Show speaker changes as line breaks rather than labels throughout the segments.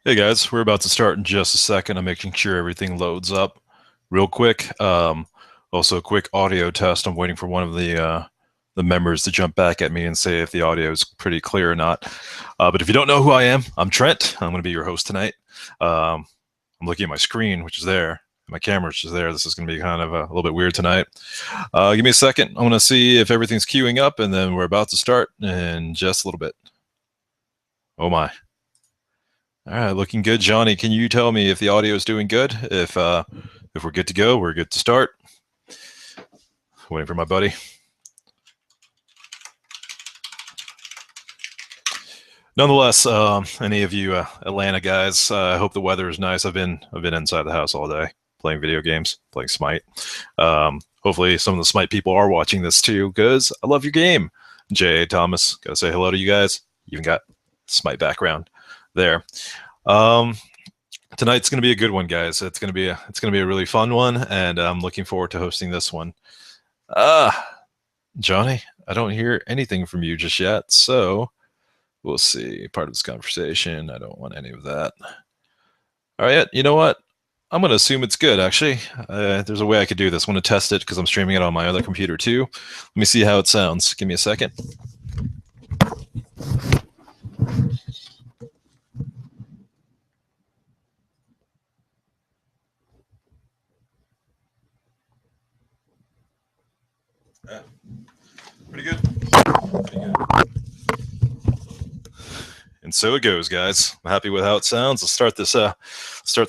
Hey guys, we're about to start in just a second. I'm making sure everything loads up real quick. Also, a quick audio test. I'm waiting for one of the members to jump back at me and say if the audio is pretty clear or not. But if you don't know who I am, I'm Trent. I'm going to be your host tonight. Um, I'm looking at my screen, which is there. My camera, which is there. This is going to be kind of a little bit weird tonight. Give me a second. I want to see if everything's queuing up, and then we're about to start in just a little bit. Oh my. All right, looking good. Johnny, can you tell me if the audio is doing good? If we're good to go, we're good to start. Waiting for my buddy. Nonetheless, any of you Atlanta guys, I hope the weather is nice. I've been inside the house all day playing video games, playing Smite. Hopefully, some of the Smite people are watching this too, because I love your game. J.A. Thomas, gotta say hello to you guys. You even got Smite background there. Tonight's going to be a good one, guys. It's going to be a really fun one, and I'm looking forward to hosting this one. Johnny, I don't hear anything from you just yet, so we'll see. Part of this conversation. I don't want any of that. All right, you know what? I'm going to assume it's good, actually. There's a way I could do this. I'm going to test it because I'm streaming it on my other computer too. Let me see how it sounds. Give me a second. Pretty good. Pretty good. And so it goes, guys. I'm happy with how it sounds. Let's start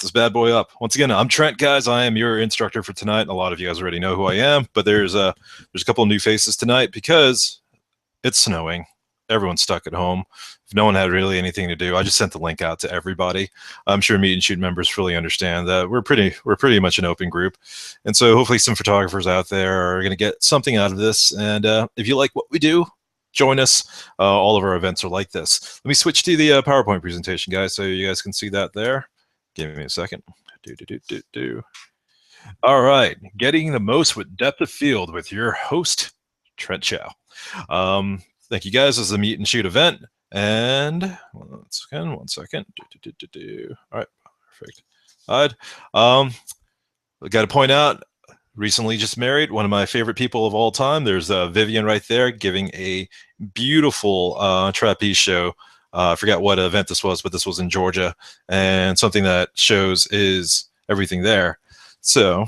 this bad boy up. Once again, I'm Trent, guys. I am your instructor for tonight. A lot of you guys already know who I am, but there's a couple of new faces tonight because it's snowing. Everyone's stuck at home. If no one had really anything to do, I just sent the link out to everybody. I'm sure Meet and Shoot members fully understand that we're pretty much an open group, and so hopefully some photographers out there are going to get something out of this. And if you like what we do, join us. All of our events are like this. Let me switch to the PowerPoint presentation, guys, so you guys can see that there. Give me a second. All right, getting the most with depth of field with your host, Trent Chow. Thank you guys. This is a Meet and Shoot event. And once again, 1 second. All right, perfect. All right. I got to point out, recently just married, one of my favorite people of all time. There's Vivian right there giving a beautiful trapeze show. I forgot what event this was, but this was in Georgia. And something that shows is everything there. So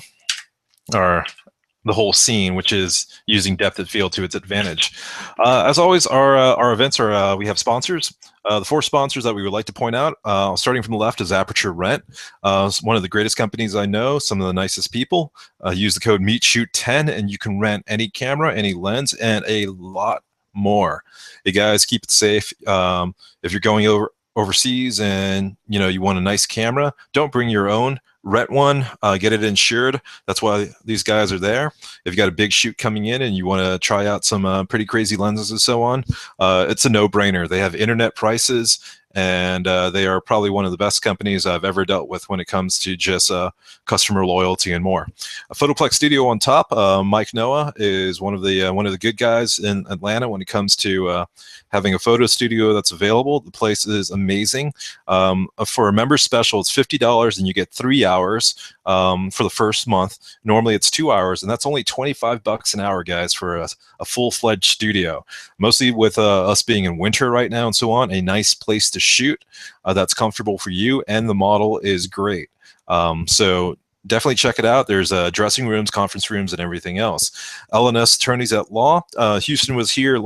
the whole scene, which is using depth of field to its advantage. As always, our events are, we have sponsors. The 4 sponsors that we would like to point out, starting from the left, is Aperture Rent. One of the greatest companies I know, some of the nicest people. Use the code MEETSHOOT10 and you can rent any camera, any lens, and a lot more. Hey guys, keep it safe. If you're going overseas and you want a nice camera, don't bring your own. Rent one, get it insured. That's why these guys are there. If you got a big shoot coming in and you want to try out some pretty crazy lenses and so on, it's a no-brainer. They have internet prices, and they are probably one of the best companies I've ever dealt with when it comes to just customer loyalty and more. A Photoplex Studio on top. Mike Noah is one of the good guys in Atlanta when it comes to having a photo studio that's available. The place is amazing. For a member special, it's $50 and you get 3 hours for the first month. Normally it's 2 hours, and that's only $25 an hour, guys, for a full-fledged studio. Mostly with us being in winter right now and so on, a nice place to shoot that's comfortable for you, and the model is great. So definitely check it out. There's dressing rooms, conference rooms, and everything else. LNS Attorneys at Law. Houston was here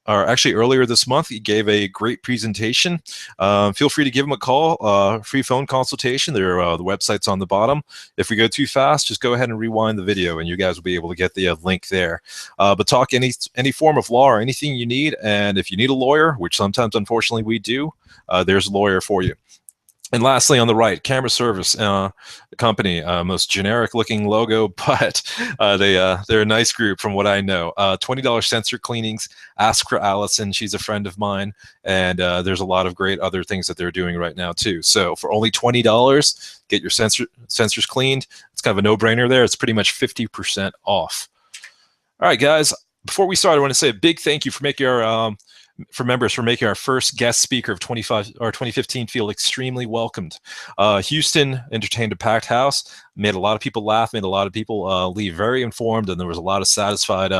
earlier this month. He gave a great presentation. Feel free to give him a call. Free phone consultation. The website's on the bottom. If we go too fast, just go ahead and rewind the video, and you guys will be able to get the link there. But talk any form of law or anything you need. And if you need a lawyer, which sometimes unfortunately we do, there's a lawyer for you. And lastly, on the right, Camera Service Company, most generic looking logo, but they're a nice group from what I know. $20 sensor cleanings. Ask for Allison. She's a friend of mine. And there's a lot of great other things that they're doing right now too. So for only $20, get your sensors cleaned. It's kind of a no-brainer there. It's pretty much 50% off. All right, guys. Before we start, I want to say a big thank you for making for members for making our first guest speaker of 2015 feel extremely welcomed. Houston entertained a packed house, made a lot of people laugh, made a lot of people leave very informed, and there was a lot of satisfied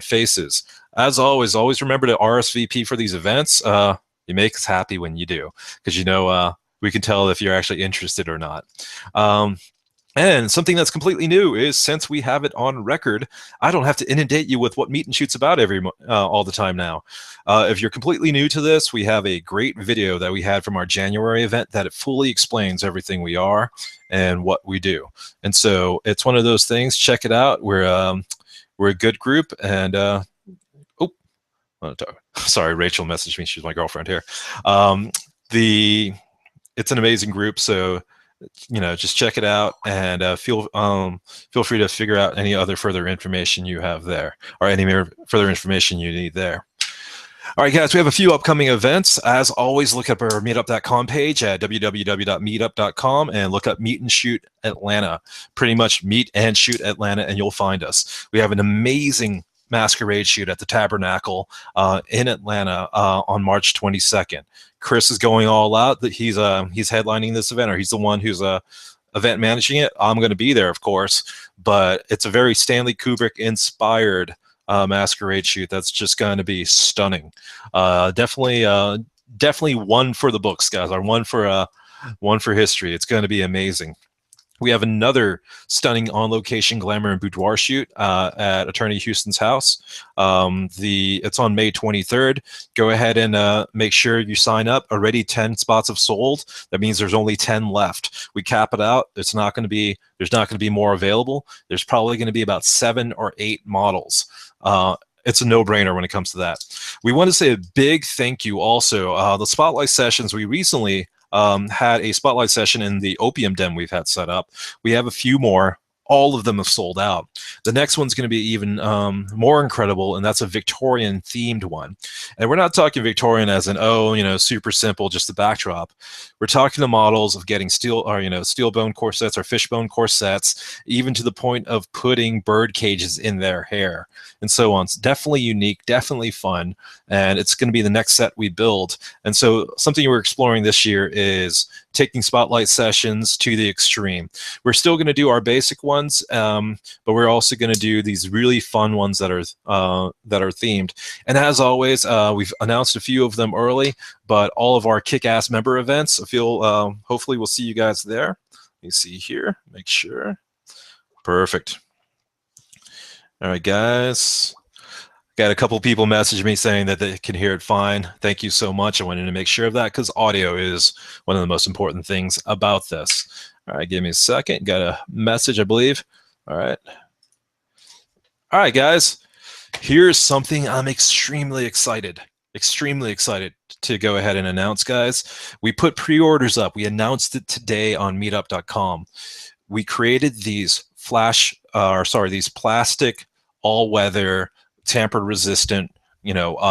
faces. As always remember to RSVP for these events. You make us happy when you do, because we can tell if you're actually interested or not. And something that's completely new is, since we have it on record, I don't have to inundate you with what Meet and Shoot's about all the time now. If you're completely new to this, we have a great video that we had from our January event that it fully explains everything we are and what we do. And so it's one of those things. Check it out. We're a good group. And sorry, Rachel messaged me. She's my girlfriend here. It's an amazing group. So just check it out, and feel free to figure out any other further information you have there, or any further information you need there. All right, guys, we have a few upcoming events. As always, look up our meetup.com page at www.meetup.com and look up Meet and Shoot Atlanta. Pretty much Meet and Shoot Atlanta, and you'll find us. We have an amazing masquerade shoot at the Tabernacle in Atlanta on March 22nd. Chris is going all out. He's headlining this event, or he's the one who's event managing it. I'm going to be there, of course, but it's a very Stanley Kubrick inspired masquerade shoot that's just going to be stunning. Definitely one for the books, guys. Or one for history. It's going to be amazing. We have another stunning on-location glamour and boudoir shoot at Attorney Houston's house. It's on May 23rd. Go ahead and make sure you sign up. Already 10 spots have sold. That means there's only 10 left. We cap it out. There's not going to be more available. There's probably going to be about 7 or 8 models. It's a no-brainer when it comes to that. We want to say a big thank you also. The spotlight sessions, we recently had a spotlight session in the Opium Den we've had set up. We have a few more. All of them have sold out. The next one's going to be even more incredible, and that's a Victorian themed one. And we're not talking Victorian as in, super simple, just the backdrop. We're talking the models of getting steel bone corsets or fishbone corsets, even to the point of putting bird cages in their hair and so on. It's definitely unique, definitely fun, and it's going to be the next set we build. And so something we're exploring this year is taking spotlight sessions to the extreme. We're still going to do our basic ones, but we're also going to do these really fun ones that are themed. And as always, we've announced a few of them early, but all of our kick-ass member events, hopefully we'll see you guys there. Let me see here, make sure. Perfect. All right, guys. Got a couple people message me saying that they can hear it fine. Thank you so much. I wanted to make sure of that because audio is one of the most important things about this. All right, give me a second. Got a message, I believe. All right. All right, guys. Here's something I'm extremely excited to go ahead and announce, guys. We put pre-orders up. We announced it today on meetup.com. We created these these plastic all-weather, tamper-resistant,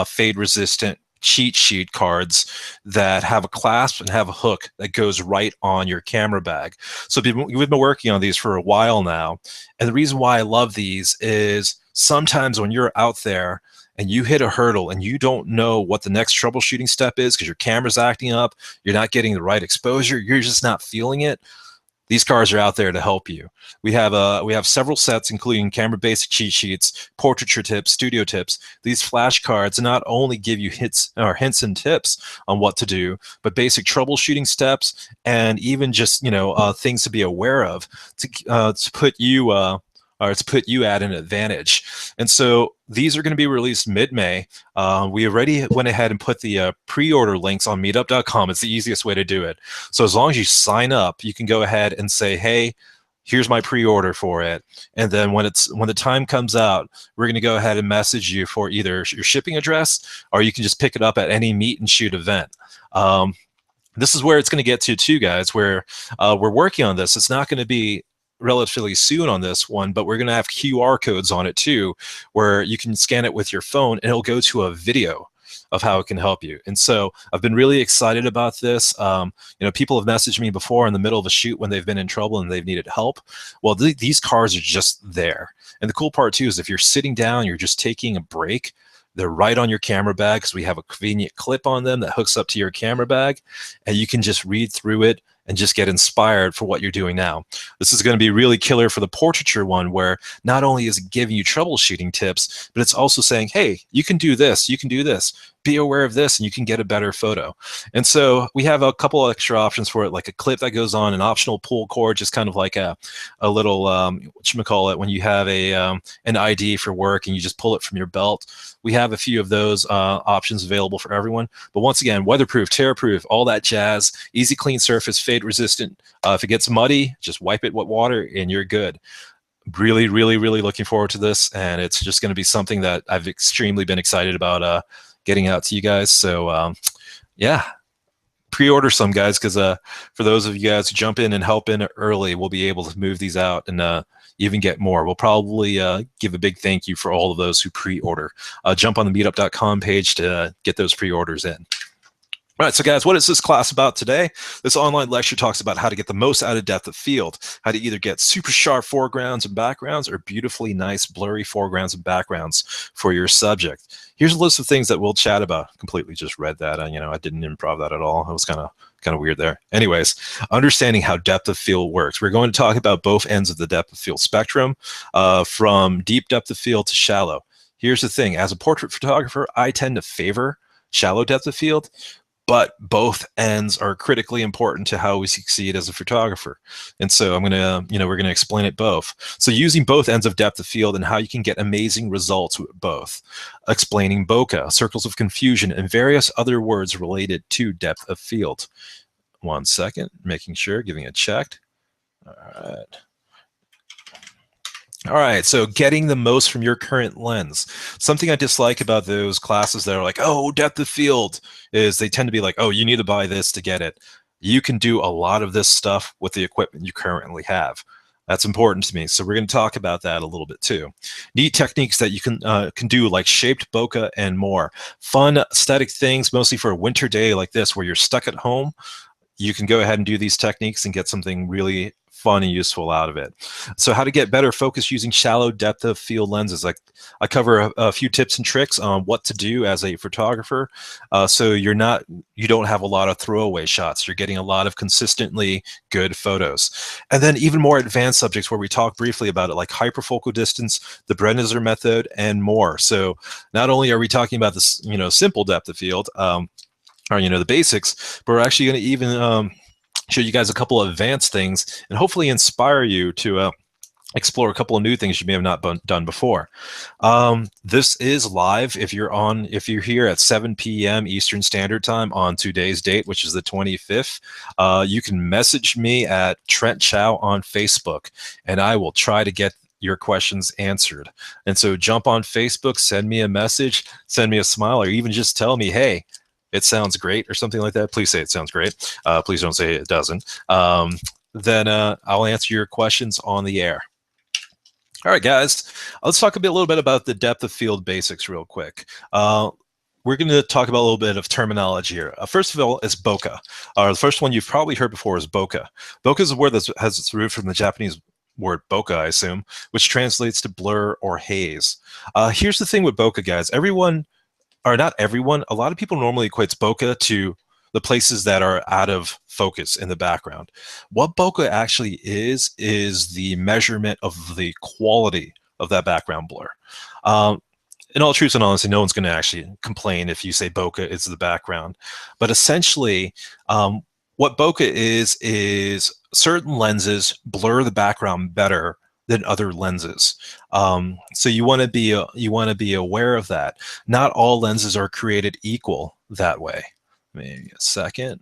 fade-resistant cheat sheet cards that have a clasp and have a hook that goes right on your camera bag. So we've been working on these for a while now, and the reason why I love these is sometimes when you're out there and you hit a hurdle and you don't know what the next troubleshooting step is because your camera's acting up, you're not getting the right exposure, you're just not feeling it. These cards are out there to help you. We have several sets, including camera basic cheat sheets, portraiture tips, studio tips. These flashcards not only give you hints and tips on what to do, but basic troubleshooting steps and even just things to be aware of to put you at an advantage. And so these are going to be released mid-May. We already went ahead and put the pre-order links on meetup.com. It's the easiest way to do it. So as long as you sign up, you can go ahead and say, hey, here's my pre-order for it. And then when the time comes out, we're going to go ahead and message you for either your shipping address, or you can just pick it up at any Meet and Shoot event. This is where it's going to get to too, guys, where we're working on this. It's not going to be relatively soon on this one, but we're going to have QR codes on it too, where you can scan it with your phone and it'll go to a video of how it can help you. And so I've been really excited about this. People have messaged me before in the middle of a shoot when they've been in trouble and they've needed help. Well, these cards are just there. And the cool part too is if you're sitting down, you're just taking a break, They're right on your camera bag because we have a convenient clip on them that hooks up to your camera bag, and you can just read through it and just get inspired for what you're doing now. This is going to be really killer for the portraiture one, where not only is it giving you troubleshooting tips, but it's also saying, hey, you can do this, you can do this, be aware of this, and you can get a better photo. And so we have a couple of extra options for it, like a clip that goes on, an optional pull cord, just kind of like a little, whatchamacallit, when you have an ID for work and you just pull it from your belt. We have a few of those options available for everyone. But once again, weatherproof, tear-proof, all that jazz, easy clean surface, fade resistant. If it gets muddy, just wipe it with water and you're good. Really, really, really looking forward to this. And it's just going to be something that I've extremely been excited about getting out to you guys. So yeah, pre-order some, guys, because for those of you guys who jump in and help in early, we'll be able to move these out and even get more. We'll probably give a big thank you for all of those who pre-order. Jump on the meetup.com page to get those pre-orders in. All right, so guys, what is this class about today? This online lecture talks about how to get the most out of depth of field, how to either get super sharp foregrounds and backgrounds or beautifully nice blurry foregrounds and backgrounds for your subject. Here's a list of things that we'll chat about. Completely just read that. I didn't improv that at all. It was kind of weird there. Anyways, understanding how depth of field works. We're going to talk about both ends of the depth of field spectrum, from deep depth of field to shallow. Here's the thing. As a portrait photographer, I tend to favor shallow depth of field, but both ends are critically important to how we succeed as a photographer. And so we're going to explain it both. So using both ends of depth of field and how you can get amazing results with both. Explaining bokeh, circles of confusion, and various other words related to depth of field. 1 second, making sure, giving it a check. All right. All right, so getting the most from your current lens. Something I dislike about those classes that are like, oh, depth of field, is they tend to be like, oh, you need to buy this to get it. You can do a lot of this stuff with the equipment you currently have. That's important to me. So we're going to talk about that a little bit too. Neat techniques that you can do, like shaped bokeh and more. Fun aesthetic things, mostly for a winter day like this where you're stuck at home. You can go ahead and do these techniques and get something really fun and useful out of it. So how to get better focus using shallow depth of field lenses. Like I cover a few tips and tricks on what to do as a photographer. So you don't have a lot of throwaway shots. You're getting a lot of consistently good photos. And then even more advanced subjects where we talk briefly about it, like hyperfocal distance, the Brennizer method, and more. So not only are we talking about this, simple depth of field, or the basics, but we're actually going to even show you guys a couple of advanced things and hopefully inspire you to explore a couple of new things you may have not done before. This is live. If you're here at 7 p.m. Eastern Standard Time on today's date, which is the 25th, you can message me at Trent Chow on Facebook, and I will try to get your questions answered. And so jump on Facebook, send me a message, send me a smile, or even just tell me, hey, it sounds great, or something like that. Please say it sounds great. Please don't say it doesn't. Then I'll answer your questions on the air. All right, guys, let's talk a little bit about the depth of field basics real quick. We're going to talk about a little bit of terminology here. First of all, is bokeh. The first one you've probably heard before is bokeh. Bokeh is a word that has its root from the Japanese word bokeh, I assume, which translates to blur or haze. Here's the thing with bokeh, guys. Not everyone, a lot of people normally equates bokeh to the places that are out of focus in the background. What bokeh actually is the measurement of the quality of that background blur. In all truth and honesty, no one's going to actually complain if you say bokeh is the background. But essentially, what bokeh is certain lenses blur the background better than other lenses. So you want to be aware of that. Not all lenses are created equal that way. Maybe a second.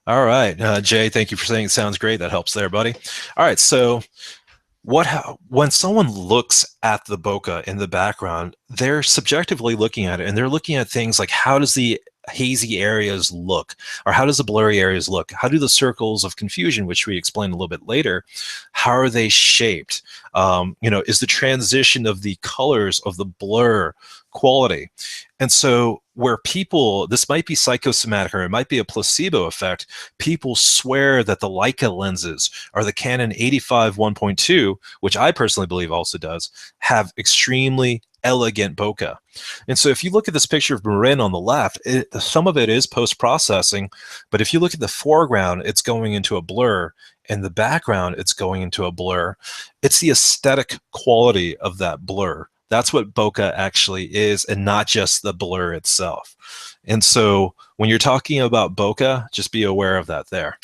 All right, Jay, thank you for saying it sounds great. That helps there, buddy. All right, so when someone looks at the bokeh in the background, they're subjectively looking at it, and they're looking at things like, how does the hazy areas look, or how does the blurry areas look? How do the circles of confusion, which we explain a little bit later, how are they shaped? Is the transition of the colors of the blur quality. And so where people, this might be psychosomatic or it might be a placebo effect, people swear that the Leica lenses or the Canon 85 1.2, which I personally believe also does, have extremely elegant bokeh. And so if you look at this picture of Marin on the left, some of it is post-processing, but if you look at the foreground, it's going into a blur, and the background, it's going into a blur. It's the aesthetic quality of that blur. That's what bokeh actually is, and not just the blur itself. And so when you're talking about bokeh, just be aware of that there.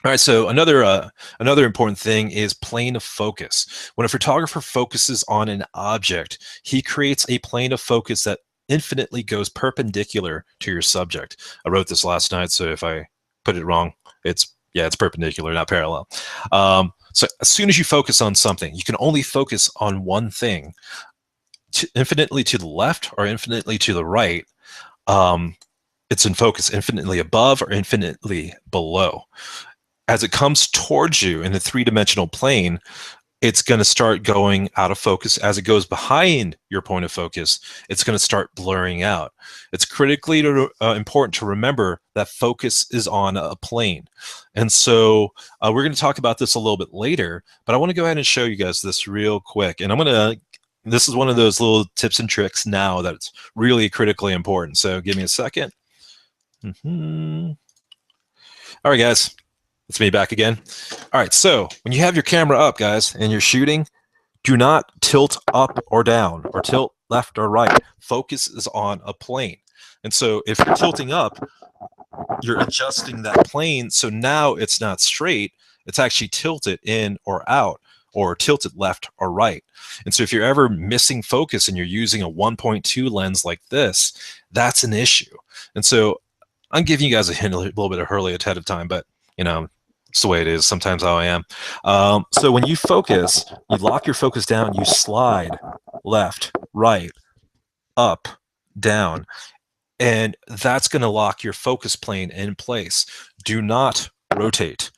All right, so another important thing is plane of focus. When a photographer focuses on an object, he creates a plane of focus that infinitely goes perpendicular to your subject. I wrote this last night, so if I put it wrong, it's perpendicular, not parallel. So as soon as you focus on something, you can only focus on one thing. Infinitely to the left or infinitely to the right, it's in focus infinitely above or infinitely below. As it comes towards you in the three-dimensional plane, it's going to start going out of focus. As it goes behind your point of focus, it's going to start blurring out. It's critically important to remember that focus is on a plane. And so we're going to talk about this a little bit later, but I want to go ahead and show you guys this real quick. And this is one of those little tips and tricks now that's really critically important. So give me a second. All right, guys. It's me back again. All right, so when you have your camera up, guys, and you're shooting, do not tilt up or down or tilt left or right. Focus is on a plane. And so if you're tilting up, you're adjusting that plane, so now it's not straight, it's actually tilted in or out, or tilted left or right. And so if you're ever missing focus and you're using a 1.2 lens like this, that's an issue. And so I'm giving you guys a hint a little bit early ahead of time, but you know, it's the way it is sometimes how I am. So when you focus, you lock your focus down, you slide left, right, up, down, and that's going to lock your focus plane in place. Do not rotate.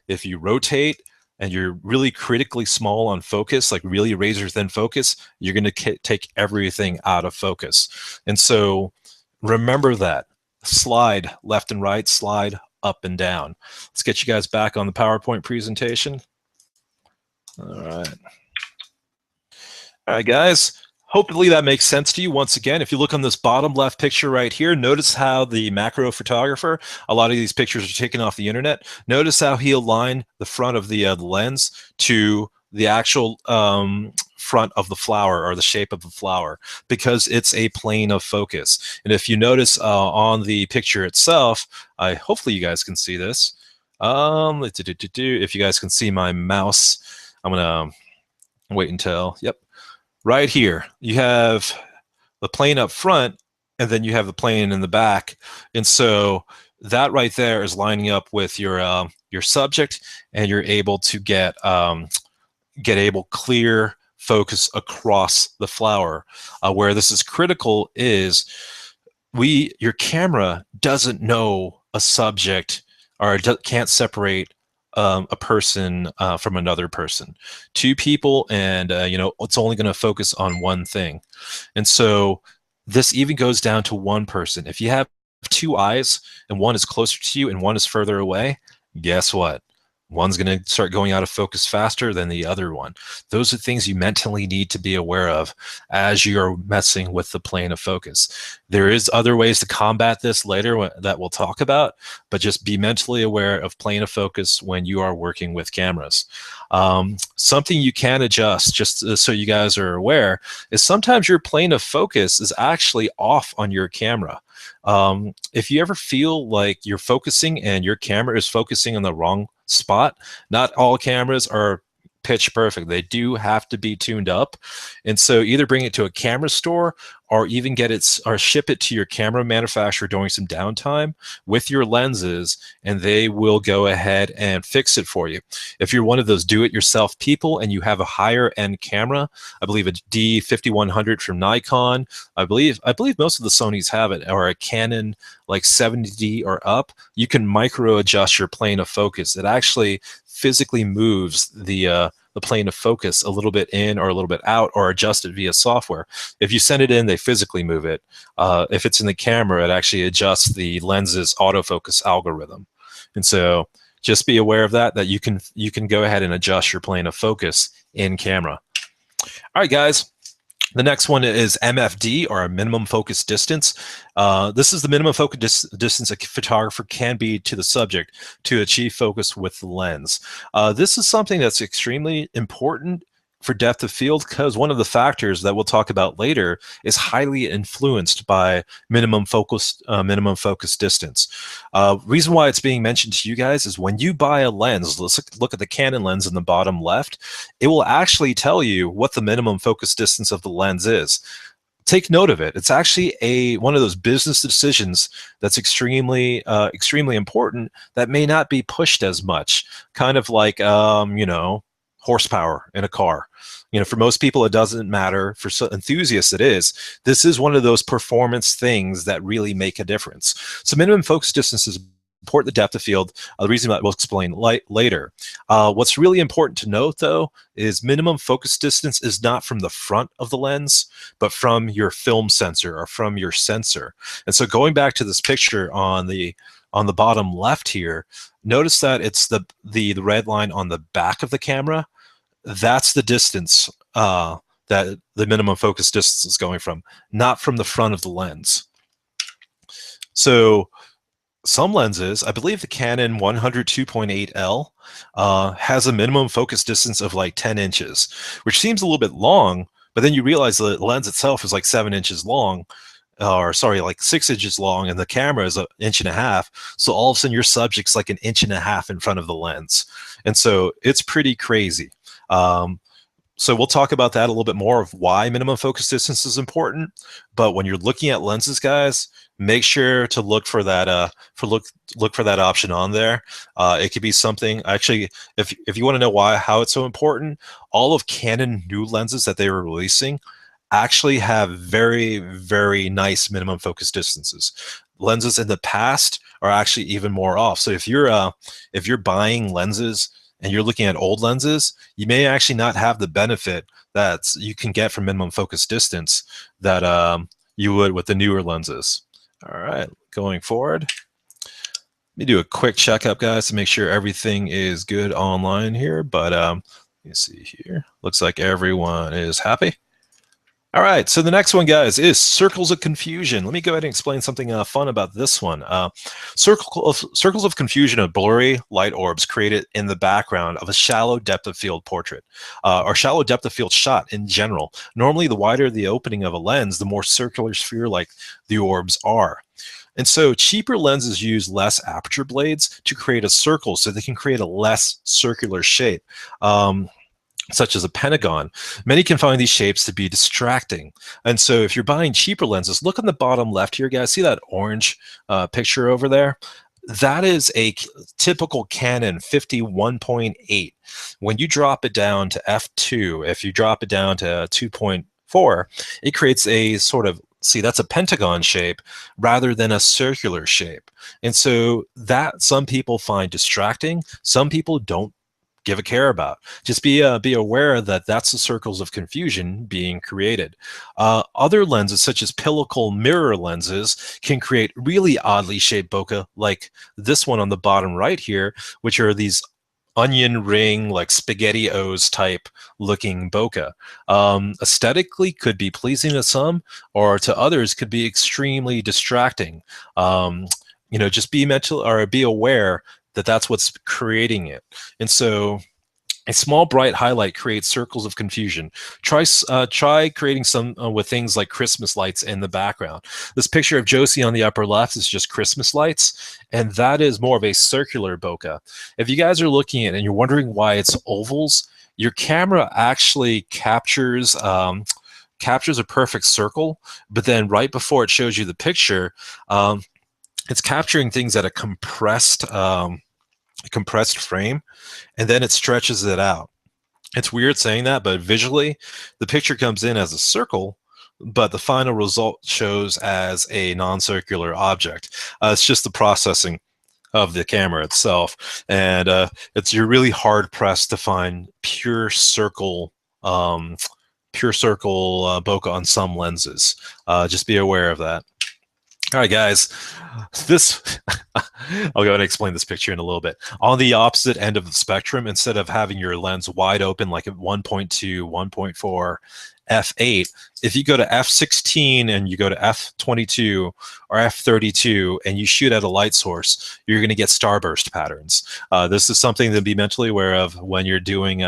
If you rotate and you're really critically small on focus, like really razor thin focus, you're going to take everything out of focus. And so remember that. Slide left and right, slide up and down. Let's get you guys back on the PowerPoint presentation. All right. All right, guys. Hopefully that makes sense to you. Once again, if you look on this bottom left picture right here, notice how the macro photographer, a lot of these pictures are taken off the internet. Notice how he aligned the front of the lens to the actual front of the flower or the shape of the flower, because it's a plane of focus. And if you notice on the picture itself, hopefully you guys can see this. If you guys can see my mouse, I'm gonna wait until, yep, right here. You have the plane up front, and then you have the plane in the back. And so that right there is lining up with your subject, and you're able to get clear focus across the flower. Where this is critical is your camera doesn't know a subject, or can't separate a person from another person. Two people, and it's only going to focus on one thing. And so this even goes down to one person. If you have two eyes and one is closer to you and one is further away, guess what? One's going to start going out of focus faster than the other one. Those are things you mentally need to be aware of as you're messing with the plane of focus. There is other ways to combat this later that we'll talk about, but just be mentally aware of plane of focus when you are working with cameras. Something you can adjust, just so you guys are aware, is sometimes your plane of focus is actually off on your camera. If you ever feel like you're focusing and your camera is focusing on the wrong spot, not all cameras are pitch perfect. They do have to be tuned up. And so either bring it to a camera store or even ship it to your camera manufacturer during some downtime with your lenses, and they will go ahead and fix it for you. If you're one of those do-it-yourself people and you have a higher end camera, I believe a D5100 from Nikon, I believe most of the Sonys have it, or a Canon like 70D or up, you can micro adjust your plane of focus. It actually physically moves the the plane of focus a little bit in or a little bit out, or adjust it via software. If you send it in, they physically move it. If it's in the camera, it actually adjusts the lens's autofocus algorithm. And so just be aware of that you can go ahead and adjust your plane of focus in camera. All right, guys. The next one is MFD, or a minimum focus distance. This is the minimum focus distance a photographer can be to the subject to achieve focus with the lens. This is something that's extremely important for depth of field, because one of the factors that we'll talk about later is highly influenced by minimum focus distance. Reason why it's being mentioned to you guys is when you buy a lens, let's look at the Canon lens in the bottom left, it will actually tell you what the minimum focus distance of the lens is. Take note of it. It's actually one of those business decisions that's extremely important, that may not be pushed as much. Kind of like horsepower in a car. For most people, it doesn't matter. For enthusiasts, it is. This is one of those performance things that really make a difference. So minimum focus distance is important, the depth of field. The reason that we'll explain later. What's really important to note, though, is minimum focus distance is not from the front of the lens, but from your film sensor, or from your sensor. And so going back to this picture on the bottom left here, notice that it's the red line on the back of the camera. That's the distance that the minimum focus distance is going from, not from the front of the lens. So some lenses, I believe the Canon 102.8L has a minimum focus distance of like 10 inches, which seems a little bit long, but then you realize the lens itself is like 7 inches long, or sorry, like 6 inches long, and the camera is 1.5 inches. So all of a sudden your subject's like 1.5 inches in front of the lens. And so it's pretty crazy. So we'll talk about that a little bit more, of why minimum focus distance is important. But when you're looking at lenses, guys, make sure to look for that look for that option on there. It could be something, actually, if you want to know how it's so important, all of Canon new lenses that they were releasing actually have very, very nice minimum focus distances. Lenses in the past are actually even more off. So if you're buying lenses and you're looking at old lenses, you may actually not have the benefit that you can get from minimum focus distance that you would with the newer lenses. All right, going forward, let me do a quick checkup, guys, to make sure everything is good online here. But let me see here. Looks like everyone is happy. All right, so the next one, guys, is circles of confusion. Let me go ahead and explain something fun about this one. Circles of confusion are blurry light orbs created in the background of a shallow depth of field portrait, or shallow depth of field shot in general. Normally, the wider the opening of a lens, the more circular sphere-like the orbs are. And so cheaper lenses use less aperture blades to create a circle, so they can create a less circular shape. Such as a pentagon. Many can find these shapes to be distracting. And so if you're buying cheaper lenses, look on the bottom left here, guys. See that orange picture over there? That is a typical Canon 51.8. When you drop it down to f2, if you drop it down to 2.4, it creates a sort of, see, that's a pentagon shape rather than a circular shape. And so that some people find distracting, some people don't give a care about. Just be aware that that's the circles of confusion being created. Other lenses, such as pellicle mirror lenses, can create really oddly shaped bokeh, like this one on the bottom right here, which are these onion ring, like SpaghettiOs type looking bokeh. Aesthetically could be pleasing to some, or to others could be extremely distracting. Just be aware that that's what's creating it. And so a small bright highlight creates circles of confusion. Try creating some with things like Christmas lights in the background. This picture of Josie on the upper left is just Christmas lights, and that is more of a circular bokeh. If you guys are looking at it and you're wondering why it's ovals, your camera actually captures a perfect circle, but then right before it shows you the picture, it's capturing things at a compressed frame, and then it stretches it out. It's weird saying that, but visually, the picture comes in as a circle, but the final result shows as a non-circular object. It's just the processing of the camera itself, and you're really hard pressed to find pure circle bokeh on some lenses. Just be aware of that. All right, guys, this I'll go ahead and explain this picture in a little bit. On the opposite end of the spectrum, instead of having your lens wide open like at 1.2, 1.4, f8, if you go to f16 and you go to f22 or f32 and you shoot at a light source, you're going to get starburst patterns. This is something to be mentally aware of when you're doing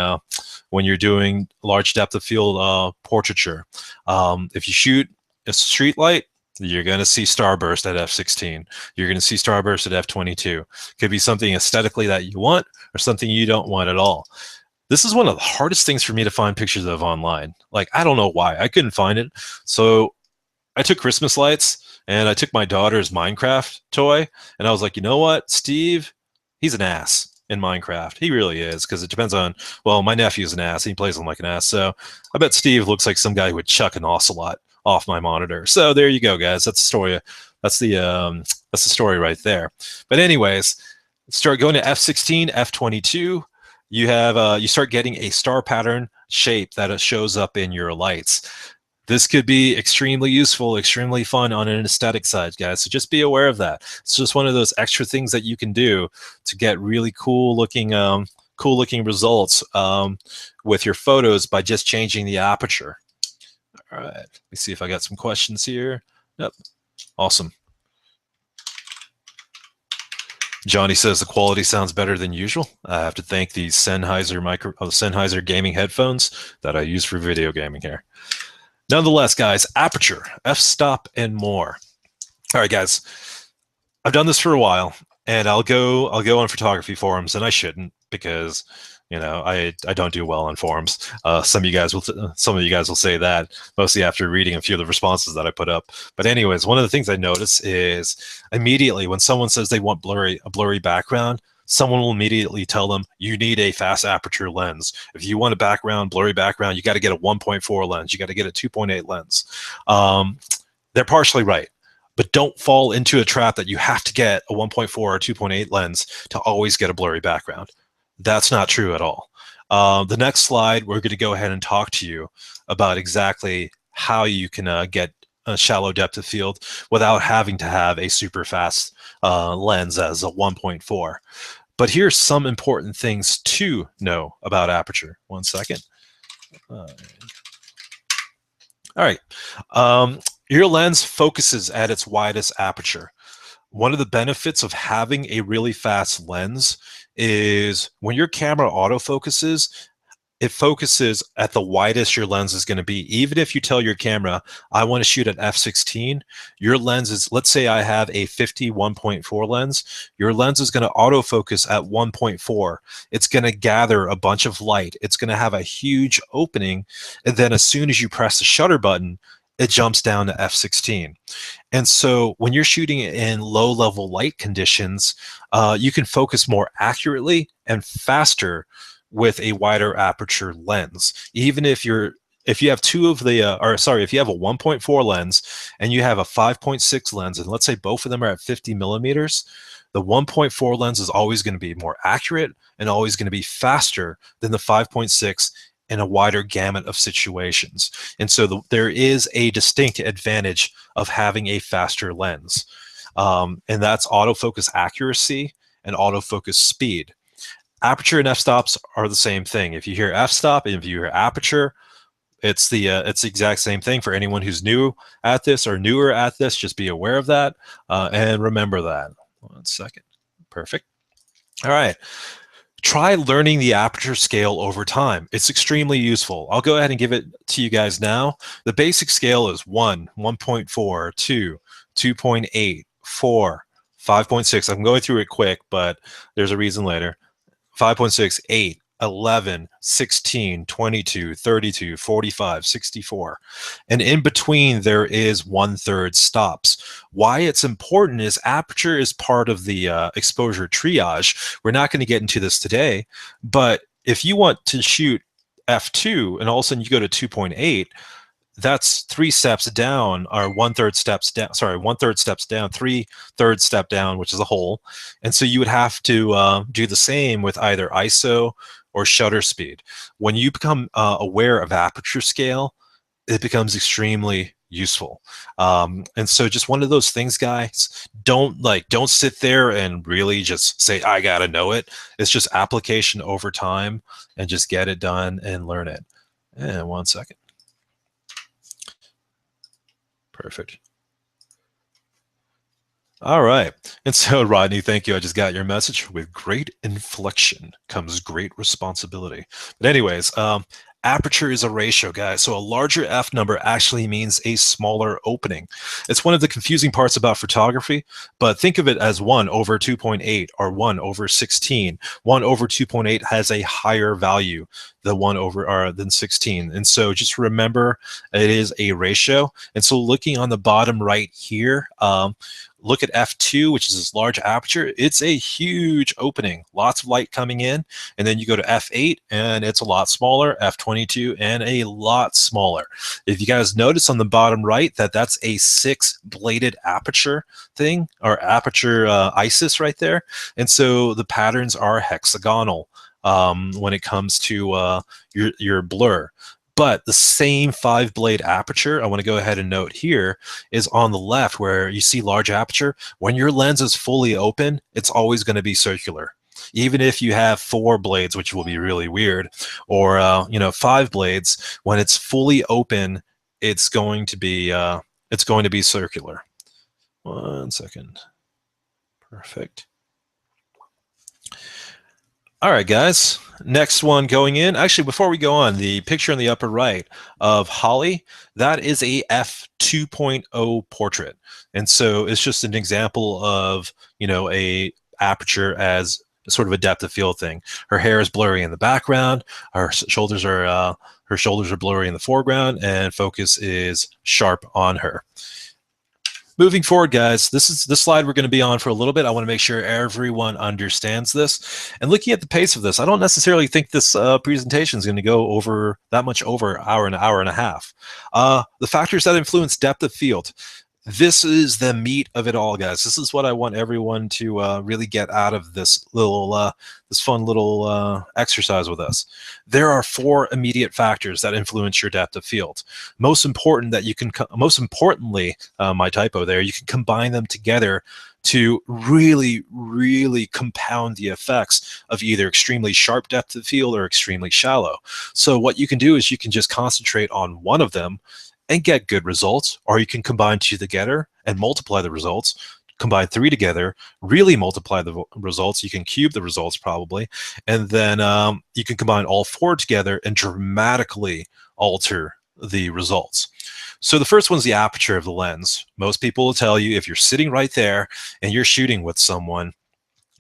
large depth of field portraiture. If you shoot a street light, you're going to see starburst at f16. You're going to see starburst at f22. Could be something aesthetically that you want or something you don't want at all. This is one of the hardest things for me to find pictures of online. Like, I don't know why. I couldn't find it. So I took Christmas lights and I took my daughter's Minecraft toy and I was like, you know what, Steve, he's an ass in Minecraft. He really is, because it depends on, well, my nephew's an ass. He plays him like an ass. So I bet Steve looks like some guy who would chuck an ocelot off my monitor. So there you go, guys. That's the story. That's the story right there. But anyways, start going to f16, f22. You start getting a star pattern shape that shows up in your lights. This could be extremely useful, extremely fun on an aesthetic side, guys. So just be aware of that. It's just one of those extra things that you can do to get really cool looking results with your photos by just changing the aperture. All right, let me see if I got some questions here. Yep, awesome. Johnny says the quality sounds better than usual. I have to thank the Sennheiser gaming headphones that I use for video gaming here. Nonetheless, guys, aperture, f-stop, and more. All right, guys, I've done this for a while, and I'll go on photography forums, and I shouldn't, because I don't do well on forums. Some of you guys will say that, mostly after reading a few of the responses that I put up. But anyways, one of the things I notice is immediately when someone says they want a blurry background, someone will immediately tell them you need a fast aperture lens. If you want a blurry background, you got to get a 1.4 lens. You got to get a 2.8 lens. They're partially right, but don't fall into a trap that you have to get a 1.4 or 2.8 lens to always get a blurry background. That's not true at all. The next slide, we're going to go ahead and talk to you about exactly how you can get a shallow depth of field without having to have a super fast lens as a 1.4. But here's some important things to know about aperture. One second. All right. Your lens focuses at its widest aperture. One of the benefits of having a really fast lens is when your camera autofocuses, it focuses at the widest your lens is going to be. Even if you tell your camera, I want to shoot at f16, your lens is, let's say I have a 50 1.4 lens, your lens is going to autofocus at 1.4. It's going to gather a bunch of light. It's going to have a huge opening. And then as soon as you press the shutter button, it jumps down to f16. And so when you're shooting in low level light conditions, you can focus more accurately and faster with a wider aperture lens. Even if you have if you have a 1.4 lens and you have a 5.6 lens, and let's say both of them are at 50 millimeters, the 1.4 lens is always going to be more accurate and always going to be faster than the 5.6 in a wider gamut of situations. And so there is a distinct advantage of having a faster lens. And that's autofocus accuracy and autofocus speed. Aperture and f-stops are the same thing. If you hear f-stop and if you hear aperture, it's the exact same thing. For anyone who's new at this or newer at this, just be aware of that and remember that. 1 second. Perfect. All right. Try learning the aperture scale over time. It's extremely useful. I'll go ahead and give it to you guys now. The basic scale is 1, 1.4, 2, 2.8, 4, 5.6. I'm going through it quick, but there's a reason later. 5.6, 8, 11, 16, 22, 32, 45, 64. And in between, there is 1/3 stops. Why it's important is aperture is part of the exposure triage. We're not going to get into this today, but if you want to shoot f2 and all of a sudden you go to 2.8, that's 3 steps down, or 1/3 steps down. Sorry, 1/3 steps down, 3/3 step down, which is a hole. And so you would have to do the same with either ISO or shutter speed. When you become aware of aperture scale, it becomes extremely useful. And so just one of those things, guys, don't sit there and really just say, I gotta know it. It's just application over time, and just get it done and learn it. And 1 second. Perfect. All right. And so, Rodney, thank you. I just got your message. With great inflection comes great responsibility. But anyways, aperture is a ratio, guys. So a larger f number actually means a smaller opening. It's one of the confusing parts about photography, but think of it as 1 over 2.8 or 1 over 16. 1 over 2.8 has a higher value than 16. And so just remember, it is a ratio. And so looking on the bottom right here, look at f2, which is this large aperture. It's a huge opening, lots of light coming in. And then you go to f8 and it's a lot smaller, f22 and a lot smaller. If you guys notice on the bottom right that that's a 6-bladed aperture thing, or aperture ISIS right there. And so the patterns are hexagonal when it comes to your blur. But the same 5-blade aperture, I want to go ahead and note here, is on the left where you see large aperture. When your lens is fully open, it's always going to be circular. Even if you have 4 blades, which will be really weird, or 5 blades, when it's fully open, it's going to be circular. 1 second. Perfect. All right, guys. Next one going in. Actually, before we go on, the picture in the upper right of Holly, that is a f2.0 portrait. And so it's just an example of, a aperture as sort of a depth of field thing. Her hair is blurry in the background. Her shoulders are blurry in the foreground, and focus is sharp on her. Moving forward, guys, this is the slide we're going to be on for a little bit. I want to make sure everyone understands this. And looking at the pace of this, I don't necessarily think this presentation is going to go over that much over an hour and a half. The factors that influence depth of field. This is the meat of it all, guys. This is what I want everyone to really get out of this fun little exercise with us. There are 4 immediate factors that influence your depth of field. Most importantly, my typo there, you can combine them together to really, really compound the effects of either extremely sharp depth of field or extremely shallow. So what you can do is you can just concentrate on one of them and get good results, or you can combine 2 together and multiply the results, combine 3 together, really multiply the results. You can cube the results probably, and then you can combine all 4 together and dramatically alter the results. So the first one's the aperture of the lens. Most people will tell you if you're sitting right there and you're shooting with someone,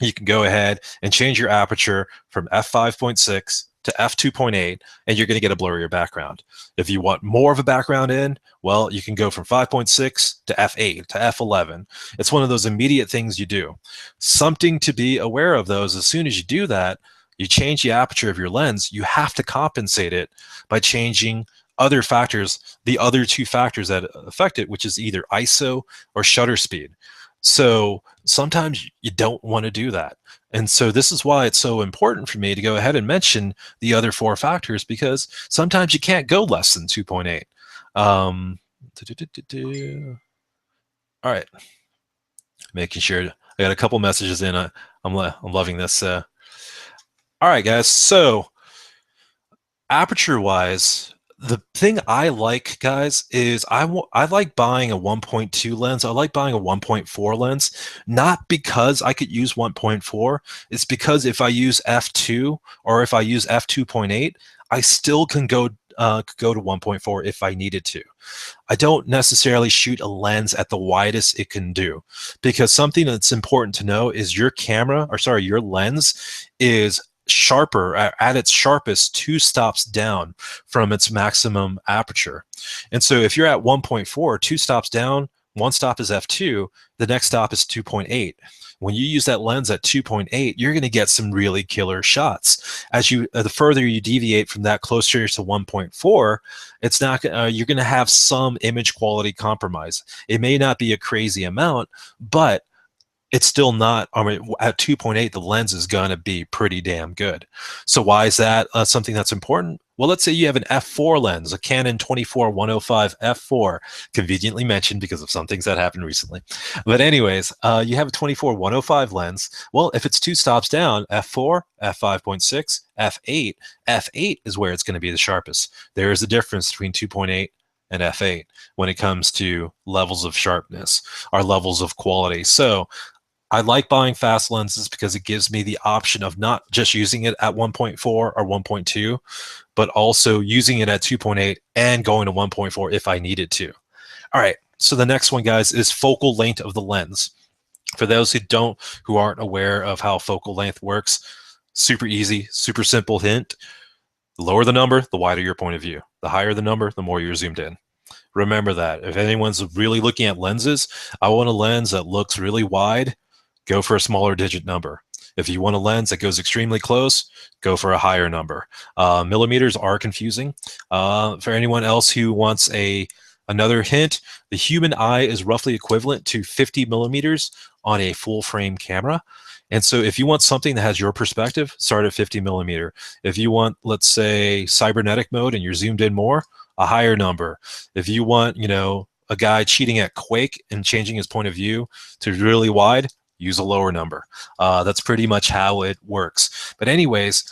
you can go ahead and change your aperture from f5.6 to f2.8, and you're going to get a blurrier background. If you want more of a background in, well, you can go from 5.6 to f8 to f11. It's one of those immediate things you do. Something to be aware of, though, is as soon as you do that, you change the aperture of your lens, you have to compensate it by changing other factors, the other 2 factors that affect it, which is either ISO or shutter speed. So sometimes you don't want to do that. And so this is why it's so important for me to go ahead and mention the other 4 factors, because sometimes you can't go less than 2.8. All right. Making sure I got a couple messages in. I'm loving this. All right, guys. So aperture-wise, the thing I like, guys, is I like buying a 1.2 lens. I like buying a 1.4 lens, not because I could use 1.4. It's because if I use f2 or if I use f2.8, I still can go to 1.4 if I needed to. I don't necessarily shoot a lens at the widest it can do, because something that's important to know is your lens is sharper at its sharpest 2 stops down from its maximum aperture. And so if you're at 1.4, 2 stops down, one stop is f2, the next stop is 2.8. When you use that lens at 2.8, you're going to get some really killer shots. As you the further you deviate from that, closer to 1.4, it's not you're going to have some image quality compromise. It may not be a crazy amount, but it's still not, I mean, at 2.8, the lens is going to be pretty damn good. So why is that something that's important? Well, let's say you have an f4 lens, a Canon 24-105 f4, conveniently mentioned because of some things that happened recently. But anyways, you have a 24-105 lens. Well, if it's two stops down, f4, f5.6, f8, f8 is where it's going to be the sharpest. There is a difference between 2.8 and f8 when it comes to levels of sharpness or levels of quality. So I like buying fast lenses because it gives me the option of not just using it at 1.4 or 1.2, but also using it at 2.8 and going to 1.4 if I needed to. All right, so the next one, guys, is focal length of the lens. For those who aren't aware of how focal length works, super easy, super simple hint. The lower the number, the wider your point of view. The higher the number, the more you're zoomed in. Remember that. If anyone's really looking at lenses, I want a lens that looks really wide, go for a smaller digit number. If you want a lens that goes extremely close, go for a higher number. Millimeters are confusing. For anyone else who wants another hint, the human eye is roughly equivalent to 50 millimeters on a full frame camera. And so if you want something that has your perspective, start at 50 millimeter. If you want, let's say, cybernetic mode and you're zoomed in more, a higher number. If you want, a guy cheating at Quake and changing his point of view to really wide, use a lower number. That's pretty much how it works. But anyways,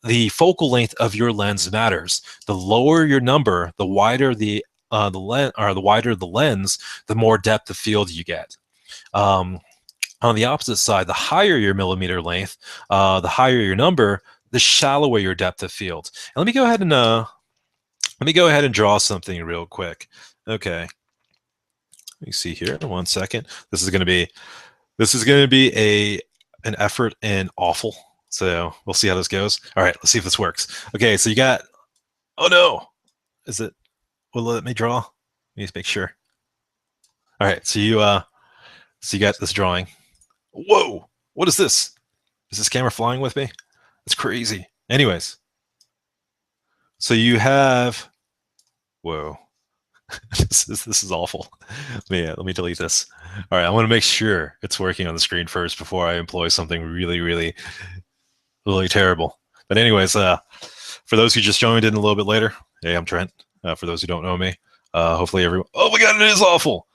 the focal length of your lens matters. The lower your number, the wider the lens, the more depth of field you get. On the opposite side, the higher your millimeter length, the higher your number, the shallower your depth of field. And let me go ahead and draw something real quick. Okay. Let me see here. 1 second. This is going to be an effort and awful. So we'll see how this goes. All right, let's see if this works. Okay, so you got. Oh no, will it let me draw? Let me just make sure. All right, so you got this drawing. Whoa, what is this? Is this camera flying with me? It's crazy. Anyways, so you have. Whoa. This is awful. Let me delete this. All right, I want to make sure it's working on the screen first before I employ something really, really, really terrible. But anyways, for those who just joined in a little bit later, hey, I'm Trent. For those who don't know me, hopefully everyone. Oh my God, it is awful.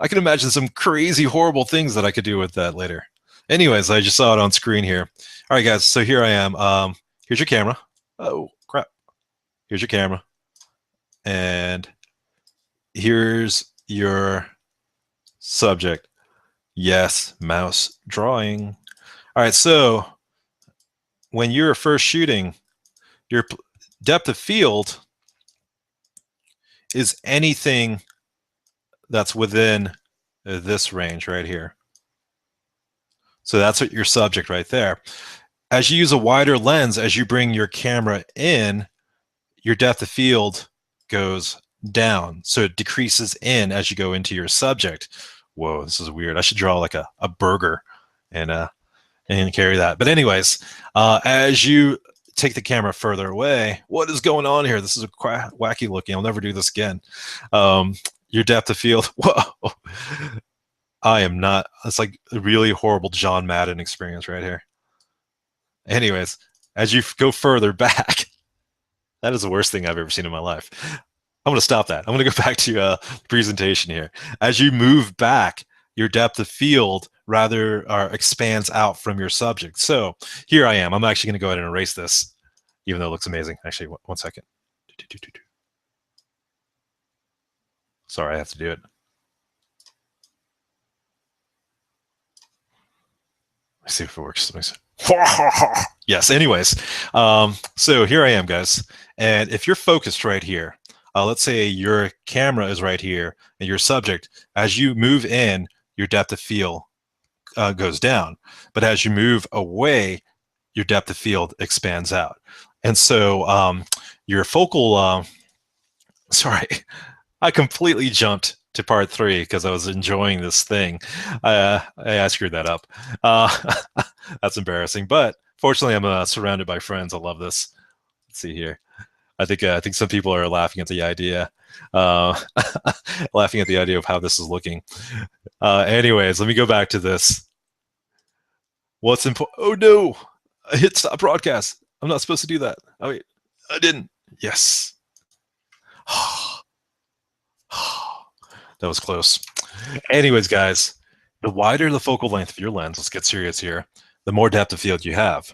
I can imagine some crazy, horrible things that I could do with that later. Anyways, I just saw it on screen here. All right, guys. So here I am. Here's your camera. Oh crap. Here's your camera, and here's your subject. Yes, mouse drawing. All right, so when you're first shooting, your depth of field is anything that's within this range right here. So that's what your subject right there. As you use a wider lens, as you bring your camera in, your depth of field goes down. So it decreases in as you go into your subject. Whoa, this is weird. I should draw like a burger and carry that. But anyways, as you take the camera further away, what is going on here? This is wacky looking. I'll never do this again. Your depth of field. Whoa. I am not. It's like a really horrible John Madden experience right here. Anyways, as you go further back, that is the worst thing I've ever seen in my life. I'm going to stop that. I'm going to go back to presentation here. As you move back, your depth of field rather expands out from your subject. So here I am. I'm actually going to go ahead and erase this, even though it looks amazing. Actually, 1 second. Sorry, I have to do it. Let's see if it works. Yes, anyways. So here I am, guys. And if you're focused right here, let's say your camera is right here and your subject, as you move in, your depth of field goes down. But as you move away, your depth of field expands out. And so your focal, sorry, I completely jumped to part 3 because I was enjoying this thing. I screwed that up. That's embarrassing, but fortunately, I'm surrounded by friends. I love this. Let's see here. I think some people are laughing at the idea, uh, laughing at the idea of how this is looking. Anyways, let me go back to this. What's important? Oh no! I hit stop broadcast. I'm not supposed to do that. Oh wait, I didn't. Yes. That was close. Anyways, guys, the wider the focal length of your lens, let's get serious here, the more depth of field you have.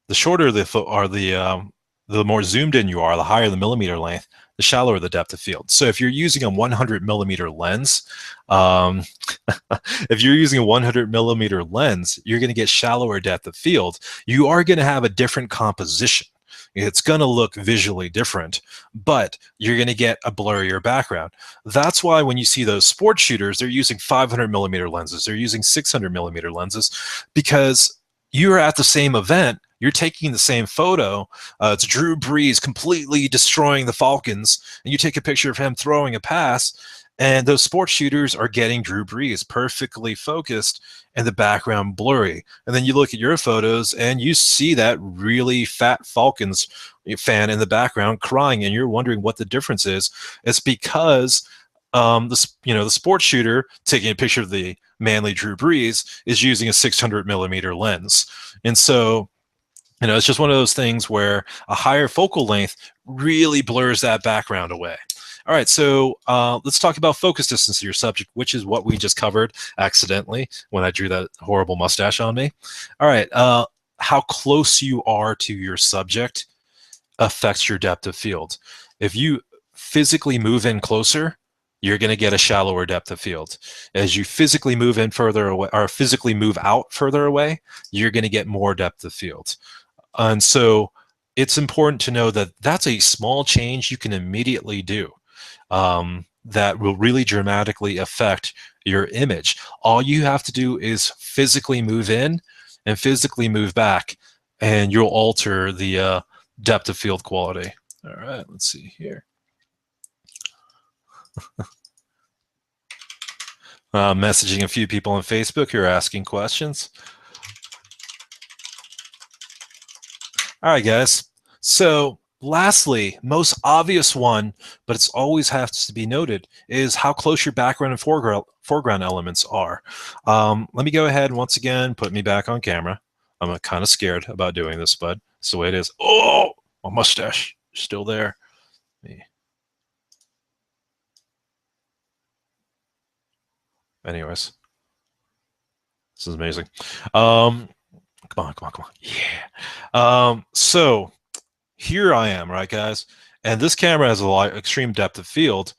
The shorter the more zoomed in you are, the higher the millimeter length, the shallower the depth of field. So if you're using a 100 millimeter lens, if you're using a 100 millimeter lens, you're going to get shallower depth of field. You are going to have a different composition. It's going to look visually different, but you're going to get a blurrier background. That's why when you see those sports shooters, they're using 500 millimeter lenses. They're using 600 millimeter lenses because you're at the same event. You're taking the same photo. It's Drew Brees completely destroying the Falcons, and you take a picture of him throwing a pass, and those sports shooters are getting Drew Brees perfectly focused and the background blurry. And then you look at your photos and you see that really fat Falcons fan in the background crying, and you're wondering what the difference is. It's because the sports shooter taking a picture of the manly Drew Brees is using a 600 millimeter lens. And so, it's just one of those things where a higher focal length really blurs that background away. All right, so let's talk about focus distance of your subject, which is what we just covered accidentally when I drew that horrible mustache on me. All right, how close you are to your subject affects your depth of field. If you physically move in closer, you're going to get a shallower depth of field. As you physically move in further away, or physically move out further away, you're going to get more depth of field. And so it's important to know that that's a small change you can immediately do that will really dramatically affect your image. All you have to do is physically move in and physically move back, and you'll alter the depth of field quality. All right, let's see here. Messaging a few people on Facebook who are asking questions. All right, guys. So lastly, most obvious one, but it's always has to be noted, is how close your background and foreground elements are. Let me go ahead and once again put me back on camera. I'm kind of scared about doing this, but it's the way it is. Oh, my mustache is still there. Anyways, this is amazing. Come on. Yeah. So here I am, right, guys? And this camera has a lot extreme depth of field,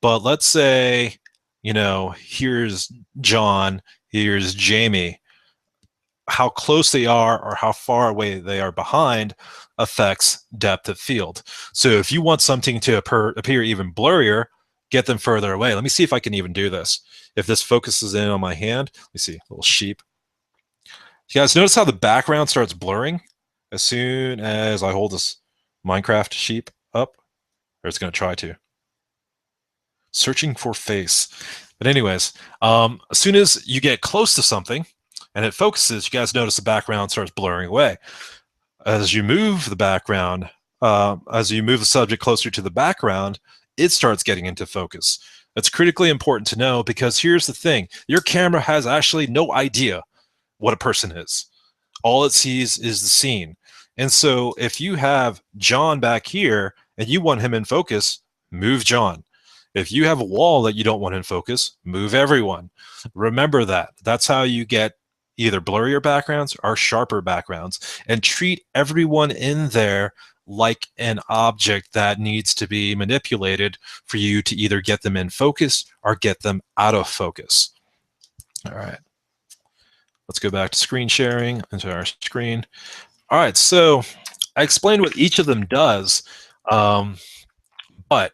but let's say, here's John, here's Jamie. How close they are or how far away they are behind affects depth of field. So if you want something to appear even blurrier, get them further away. Let me see if I can even do this. If this focuses in on my hand, let me see, little sheep. You guys notice how the background starts blurring as soon as I hold this Minecraft sheep up? Or it's going to try to. Searching for face. But anyways, as soon as you get close to something and it focuses, you guys notice the background starts blurring away. As you move the background, as you move the subject closer to the background, it starts getting into focus. That's critically important to know because here's the thing. Your camera has actually no idea what a person is. All it sees is the scene. And so if you have John back here and you want him in focus, move John. If you have a wall that you don't want in focus, move everyone. Remember that. That's how you get either blurrier backgrounds or sharper backgrounds, and treat everyone in there like an object that needs to be manipulated for you to either get them in focus or get them out of focus. All right. Let's go back to screen sharing into our screen. All right, so I explained what each of them does, but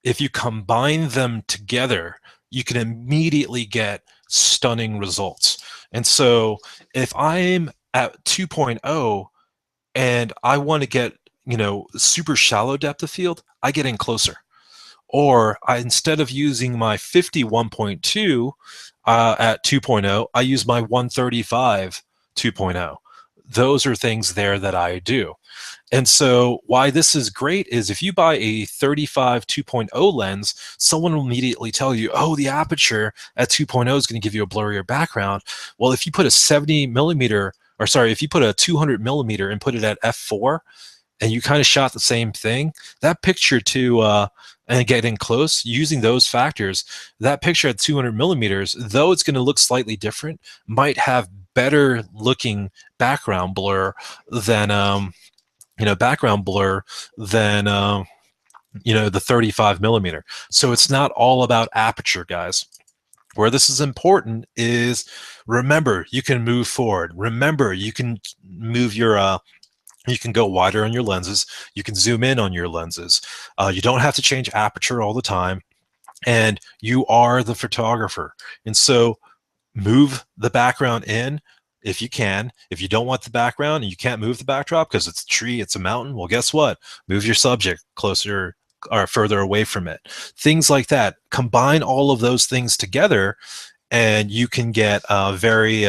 if you combine them together, you can immediately get stunning results. And so if I'm at 2.0 and I want to get, super shallow depth of field, I get in closer. Or instead of using my 51.2 at 2.0, I use my 135 2.0. Those are things there that I do. And so why this is great is if you buy a 35 2.0 lens, someone will immediately tell you, oh, the aperture at 2.0 is going to give you a blurrier background. Well, if you put a 70 millimeter, or sorry, if you put a 200 millimeter and put it at f4, and you kind of shot the same thing, that picture and getting close, using those factors, that picture at 200 millimeters, though it's going to look slightly different, might have better looking background blur than the 35 millimeter. So it's not all about aperture, guys. Where this is important is, remember, you can move forward. Remember, you can move you can go wider on your lenses. You can zoom in on your lenses. You don't have to change aperture all the time. And you are the photographer. And so move the background in if you can. If you don't want the background and you can't move the backdrop because it's a tree, it's a mountain, well, guess what? Move your subject closer or further away from it. Things like that. Combine all of those things together and you can get very,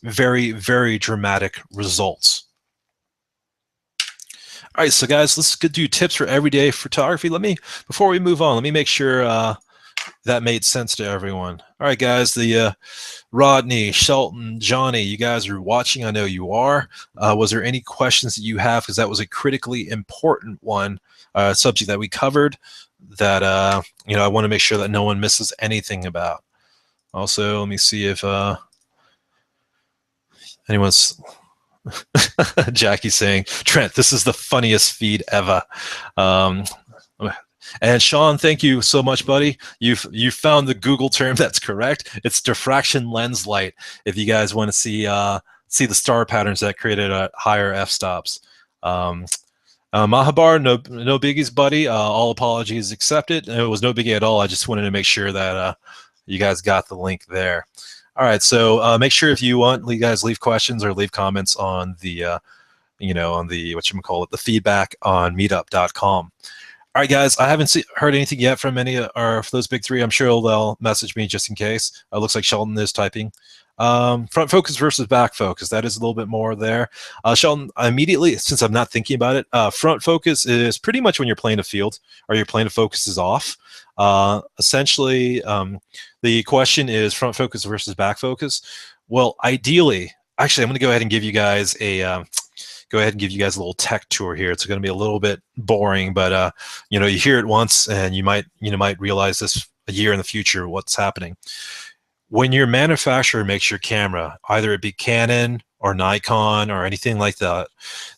very dramatic results. All right, so guys, let's do tips for everyday photography. Before we move on, let me make sure that made sense to everyone. All right, guys, the Rodney, Shelton, Johnny, you guys are watching. I know you are. Was there any questions that you have? Because that was a critically important one, subject that we covered that, I want to make sure that no one misses anything about. Also, let me see if anyone's... Jackie's saying, Trent, this is the funniest feed ever. And Sean, thank you so much, buddy. You found the Google term that's correct. It's diffraction lens light. If you guys want to see the star patterns that created higher f-stops. Mahabar, no biggies, buddy. All apologies accepted. It was no biggie at all. I just wanted to make sure that you guys got the link there. All right, so make sure if you want, you guys leave questions or leave comments on the, on the the feedback on meetup.com. All right, guys, I haven't heard anything yet from any of those big three. I'm sure they'll message me just in case. It looks like Sheldon is typing. Front focus versus back focus. That is a little bit more there. Sheldon, immediately, since I'm not thinking about it, front focus is pretty much when you're playing a field or your plane of focus is off. Essentially, the question is front focus versus back focus. Well, ideally, actually, I'm going to go ahead and give you guys a little tech tour here. It's going to be a little bit boring, but you hear it once, and you might realize this a year in the future what's happening. When your manufacturer makes your camera, either it be Canon or Nikon or anything like that,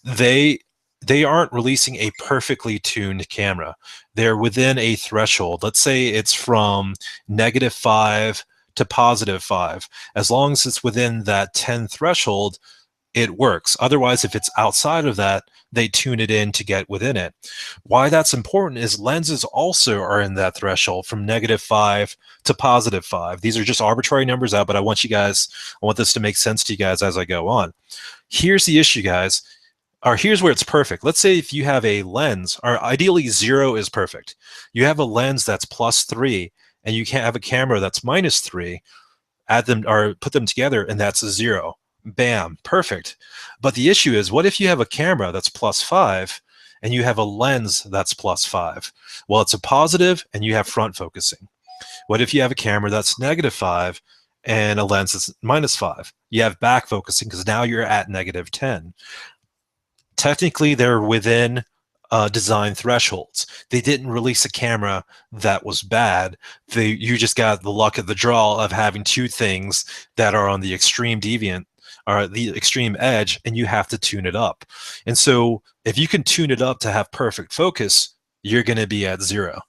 they aren't releasing a perfectly tuned camera. They're within a threshold. Let's say it's from -5 to +5. As long as it's within that 10 threshold, it works. Otherwise, if it's outside of that, they tune it in to get within it. Why that's important is lenses also are in that threshold from -5 to +5. These are just arbitrary numbers out, but I want this to make sense to you guys as I go on. Here's the issue, guys. Or here's where it's perfect. Let's say if you have a lens, or ideally 0 is perfect. You have a lens that's +3, and you can't have a camera that's -3. Add them or put them together, and that's a 0. Bam, perfect. But the issue is, what if you have a camera that's +5 and you have a lens that's +5? Well, it's a positive and you have front focusing. What if you have a camera that's -5 and a lens that's -5? You have back focusing because now you're at -10. Technically, they're within design thresholds. They didn't release a camera that was bad. You just got the luck of the draw of having two things that are on the extreme deviant or the extreme edge, and you have to tune it up. And so if you can tune it up to have perfect focus, you're going to be at 0.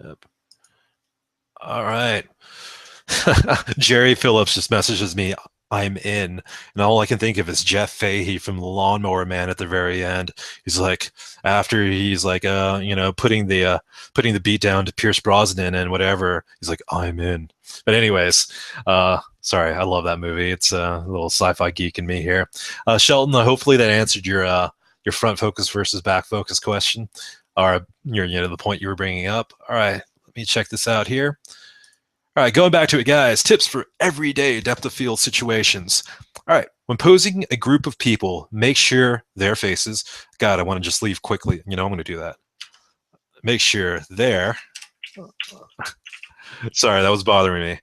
Yep. All right. Jerry Phillips just messages me, I'm in. And all I can think of is Jeff Fahey from the Lawnmower Man at the very end. He's like, after he's like, putting the beat down to Pierce Brosnan and whatever, he's like, I'm in. But anyways, sorry, I love that movie. It's a little sci-fi geek in me here. Shelton, hopefully that answered your your front focus versus back focus question, or the point you were bringing up. All right, let me check this out here. All right, going back to it, guys. Tips for everyday depth of field situations. All right, when posing a group of people, make sure their faces. God, I want to just leave quickly. I'm going to do that. Make sure their. Sorry, that was bothering me.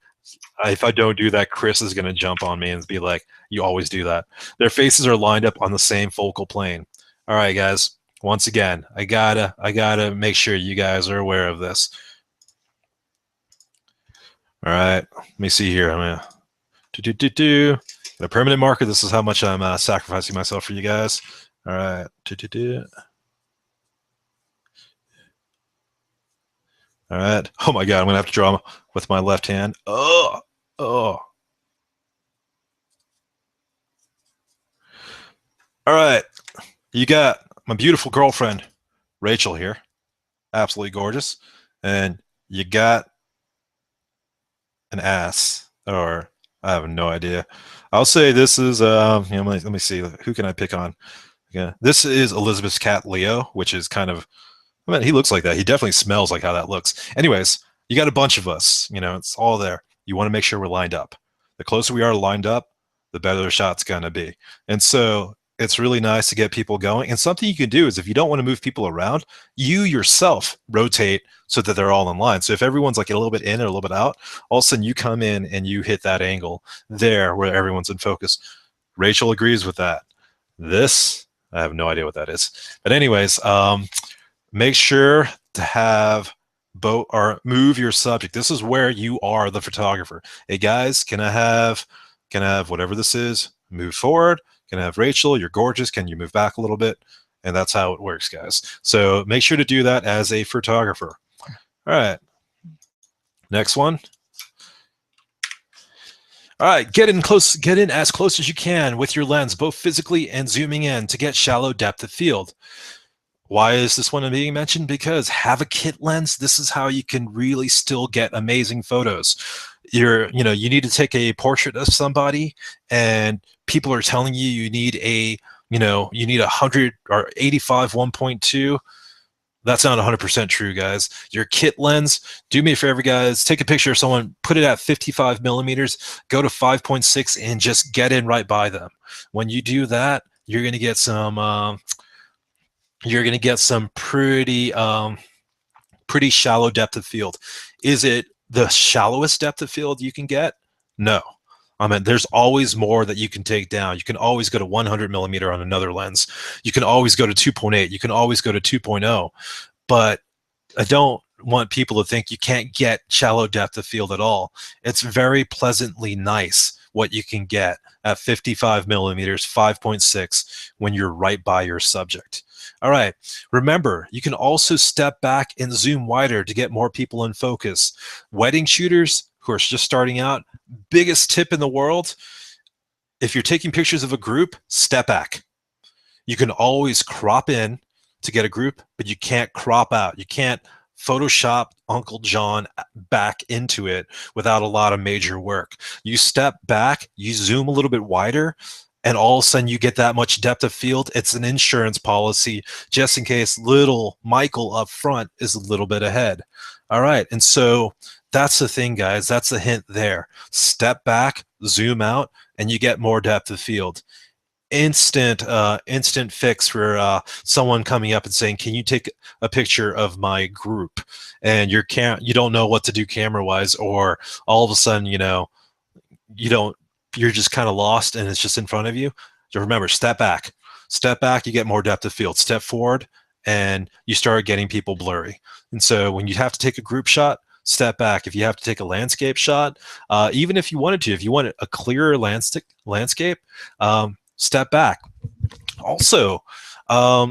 If I don't do that, Chris is going to jump on me and be like, "You always do that." Their faces are lined up on the same focal plane. All right, guys. Once again, I gotta make sure you guys are aware of this. All right, let me see here. I'm gonna get a permanent marker. This is how much I'm sacrificing myself for you guys. All right, all right. Oh my God, I'm gonna have to draw with my left hand. Oh. All right, you got my beautiful girlfriend, Rachel here, absolutely gorgeous, and you got an ass, or I have no idea. I'll say this is let me see, who can I pick on? Yeah, this is Elizabeth's cat Leo, which is kind of, he looks like that. He definitely smells like how that looks. Anyways, you got a bunch of us. It's all there. You want to make sure we're lined up. The closer we are lined up, the better the shot's gonna be. And so it's really nice to get people going. And something you can do is, if you don't want to move people around, you yourself rotate so that they're all in line. So if everyone's like a little bit in and a little bit out, all of a sudden you come in and you hit that angle there where everyone's in focus. Rachel agrees with that. This, I have no idea what that is. But anyways, make sure to have both, or move your subject. This is where you are the photographer. Hey guys, can I have whatever this is move forward? Can I have Rachel? You're gorgeous. Can you move back a little bit? And that's how it works, guys. So make sure to do that as a photographer. All right. Next one. All right, get in as close as you can with your lens, both physically and zooming in, to get shallow depth of field. Why is this one being mentioned? Because have a kit lens. This is how you can really still get amazing photos. You need to take a portrait of somebody, and people are telling you you need a 100 or 85 1.2. That's not 100% true, guys. Your kit lens, do me a favor, guys, take a picture of someone, put it at 55 millimeters, go to 5.6 and just get in right by them. When you do that, you're going to get some pretty shallow depth of field. Is it the shallowest depth of field you can get? No. There's always more that you can take down. You can always go to 100 millimeter on another lens. You can always go to 2.8. You can always go to 2.0. But I don't want people to think you can't get shallow depth of field at all. It's very pleasantly nice what you can get at 55 millimeters, 5.6, when you're right by your subject. All right, remember, you can also step back and zoom wider to get more people in focus. Wedding shooters who are just starting out, biggest tip in the world: if you're taking pictures of a group, step back. You can always crop in to get a group, but you can't crop out. You can't Photoshop Uncle John back into it without a lot of major work. You step back, you zoom a little bit wider, and all of a sudden you get that much depth of field. It's an insurance policy just in case little Michael up front is a little bit ahead. All right, and so that's the thing, guys. That's the hint there. Step back, zoom out, and you get more depth of field. Instant fix for someone coming up and saying, "Can you take a picture of my group?" And you don't know what to do camera wise, or all of a sudden you're just kind of lost and it's just in front of you. So remember, step back, you get more depth of field. Step forward and you start getting people blurry. And so when you have to take a group shot, step back. If you have to take a landscape shot, even if you wanted a clearer landscape, step back. Also,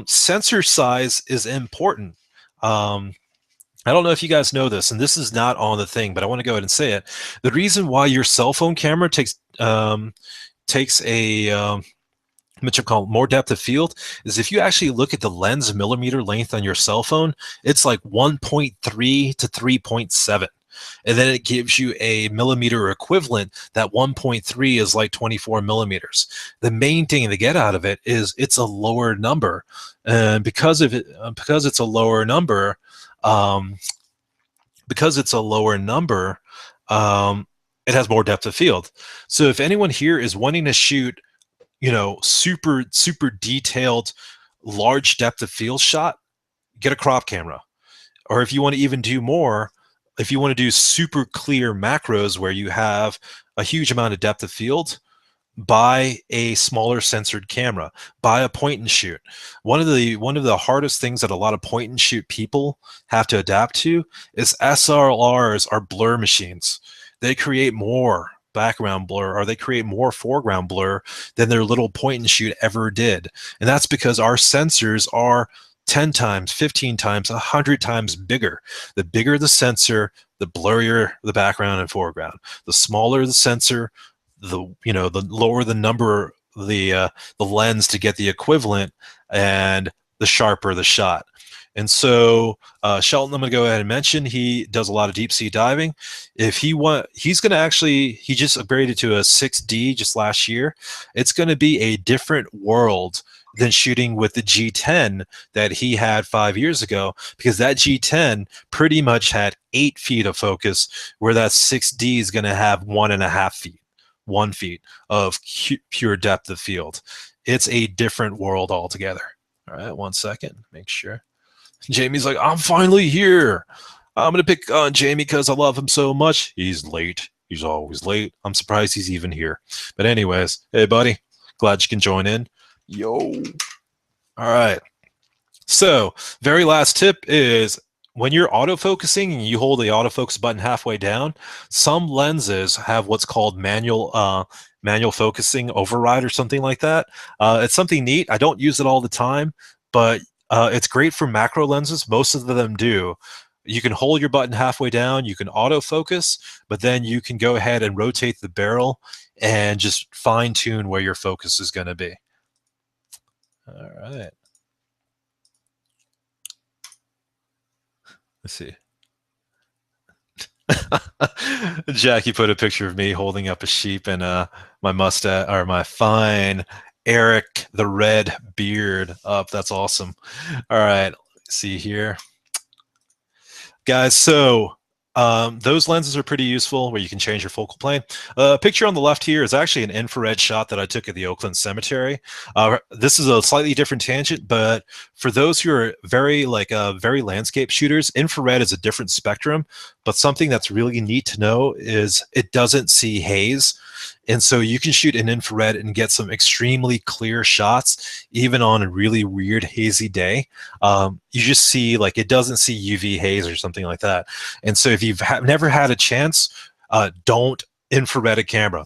sensor size is important. I don't know if you guys know this, and this is not on the thing, but I want to go ahead and say it. The reason why your cell phone camera takes a more depth of field is if you actually look at the lens millimeter length on your cell phone, it's like 1.3 to 3.7. and then it gives you a millimeter equivalent. That 1.3 is like 24 millimeters. The main thing to get out of it is it's a lower number, and because it's a lower number, um, um, it has more depth of field. So if anyone here is wanting to shoot, super detailed, large depth of field shot, get a crop camera. Or if you want to even do more, if you want to do super clear macros where you have a huge amount of depth of field, buy a smaller sensored camera. Buy a point and shoot. One of the hardest things that a lot of point and shoot people have to adapt to is SLRs are blur machines. They create more background blur, or they create more foreground blur than their little point and shoot ever did. And that's because our sensors are 10 times, 15 times, 100 times bigger. The bigger the sensor, the blurrier the background and foreground. The smaller the sensor, the lower the number, the lens to get the equivalent, and the sharper the shot. And so Shelton, I'm going to go ahead and mention, he does a lot of deep sea diving. If he just upgraded to a 6D just last year. It's going to be a different world than shooting with the G10 that he had 5 years ago, because that G10 pretty much had 8 feet of focus, where that 6D is going to have 1.5 feet. 1 feet of pure depth of field. It's a different world altogether. All right, 1 second, make sure. Jamie's like, I'm finally here. I'm going to pick on Jamie because I love him so much. He's late. He's always late. I'm surprised he's even here. But anyways, hey, buddy, glad you can join in. Yo. All right. So very last tip is, when you're autofocusing and you hold the autofocus button halfway down, some lenses have what's called manual focusing override or something like that. It's something neat. I don't use it all the time, but it's great for macro lenses. Most of them do. You can hold your button halfway down, you can autofocus, but then you can go ahead and rotate the barrel and just fine tune where your focus is going to be. All right. Let's see. Jackie put a picture of me holding up a sheep and my mustache, or my fine Eric the Red beard up. That's awesome. All right, let's see here, guys. So those lenses are pretty useful, where you can change your focal plane. Picture on the left here is actually an infrared shot that I took at the Oakland Cemetery. This is a slightly different tangent, but for those who are very landscape shooters, infrared is a different spectrum. But something that's really neat to know is it doesn't see haze. And so you can shoot in infrared and get some extremely clear shots, even on a really weird hazy day. You just see, it doesn't see UV haze or something like that. And so if you've never had a chance, don't infrared a camera.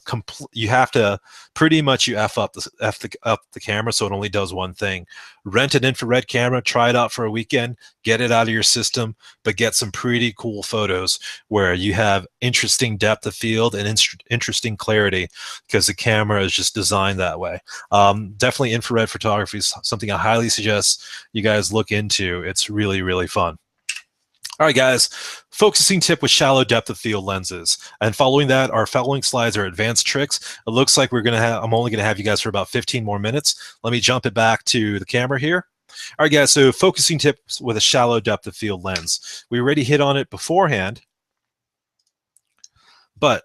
You have to pretty much F up the camera so it only does one thing. Rent an infrared camera, try it out for a weekend, get it out of your system, but get some pretty cool photos where you have interesting depth of field and interesting clarity, because the camera is just designed that way. Definitely infrared photography is something I highly suggest you guys look into. It's really, really fun. All right, guys, focusing tip with shallow depth of field lenses. And following that, our following slides are advanced tricks. It looks like I'm only gonna have you guys for about 15 more minutes. Let me jump it back to the camera here. All right, guys, so focusing tips with a shallow depth of field lens. We already hit on it beforehand, but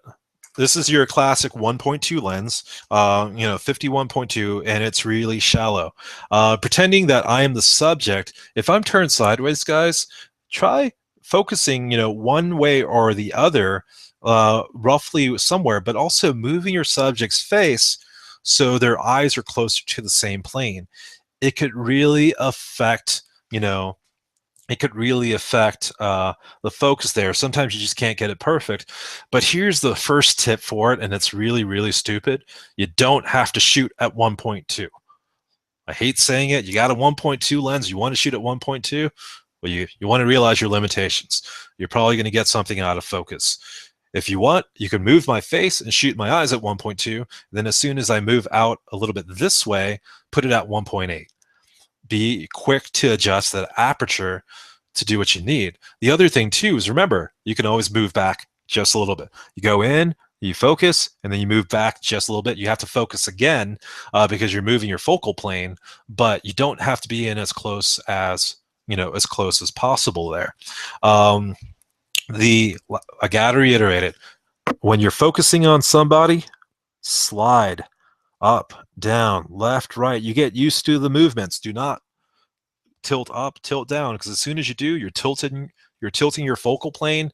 this is your classic 1.2 lens, 51.2, and it's really shallow. Pretending that I am the subject, if I'm turned sideways, guys, try focusing, one way or the other, roughly somewhere, but also moving your subject's face so their eyes are closer to the same plane. It could really affect, the focus there. Sometimes you just can't get it perfect. But here's the first tip for it, and it's really, really stupid. You don't have to shoot at 1.2. I hate saying it. You got a 1.2 lens. You want to shoot at 1.2. Well, you want to realize your limitations. You're probably going to get something out of focus. If you want, you can move my face and shoot my eyes at 1.2. Then as soon as I move out a little bit this way, put it at 1.8. Be quick to adjust that aperture to do what you need. The other thing too is, remember, you can always move back just a little bit. You go in, you focus, and then you move back just a little bit. You have to focus again because you're moving your focal plane, but you don't have to be in as close as, as close as possible there. I gotta reiterate it. When you're focusing on somebody, slide up, down, left, right. You get used to the movements. Do not tilt up, tilt down, because as soon as you do, you're tilting your focal plane,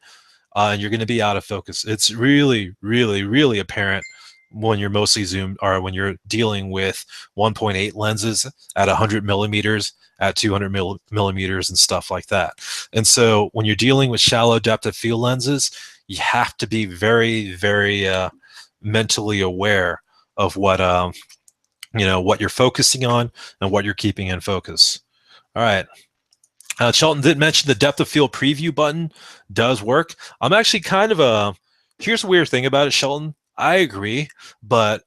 and you're going to be out of focus. It's really, really, really apparent when you're mostly zoomed, or when you're dealing with 1.8 lenses at 100 millimeters, at 200 millimeters, and stuff like that. And so when you're dealing with shallow depth of field lenses, you have to be very, very mentally aware of what what you're focusing on and what you're keeping in focus. All right. Shelton did mention the depth of field preview button does work. I'm actually kind of here's a weird thing about it, Shelton. I agree, but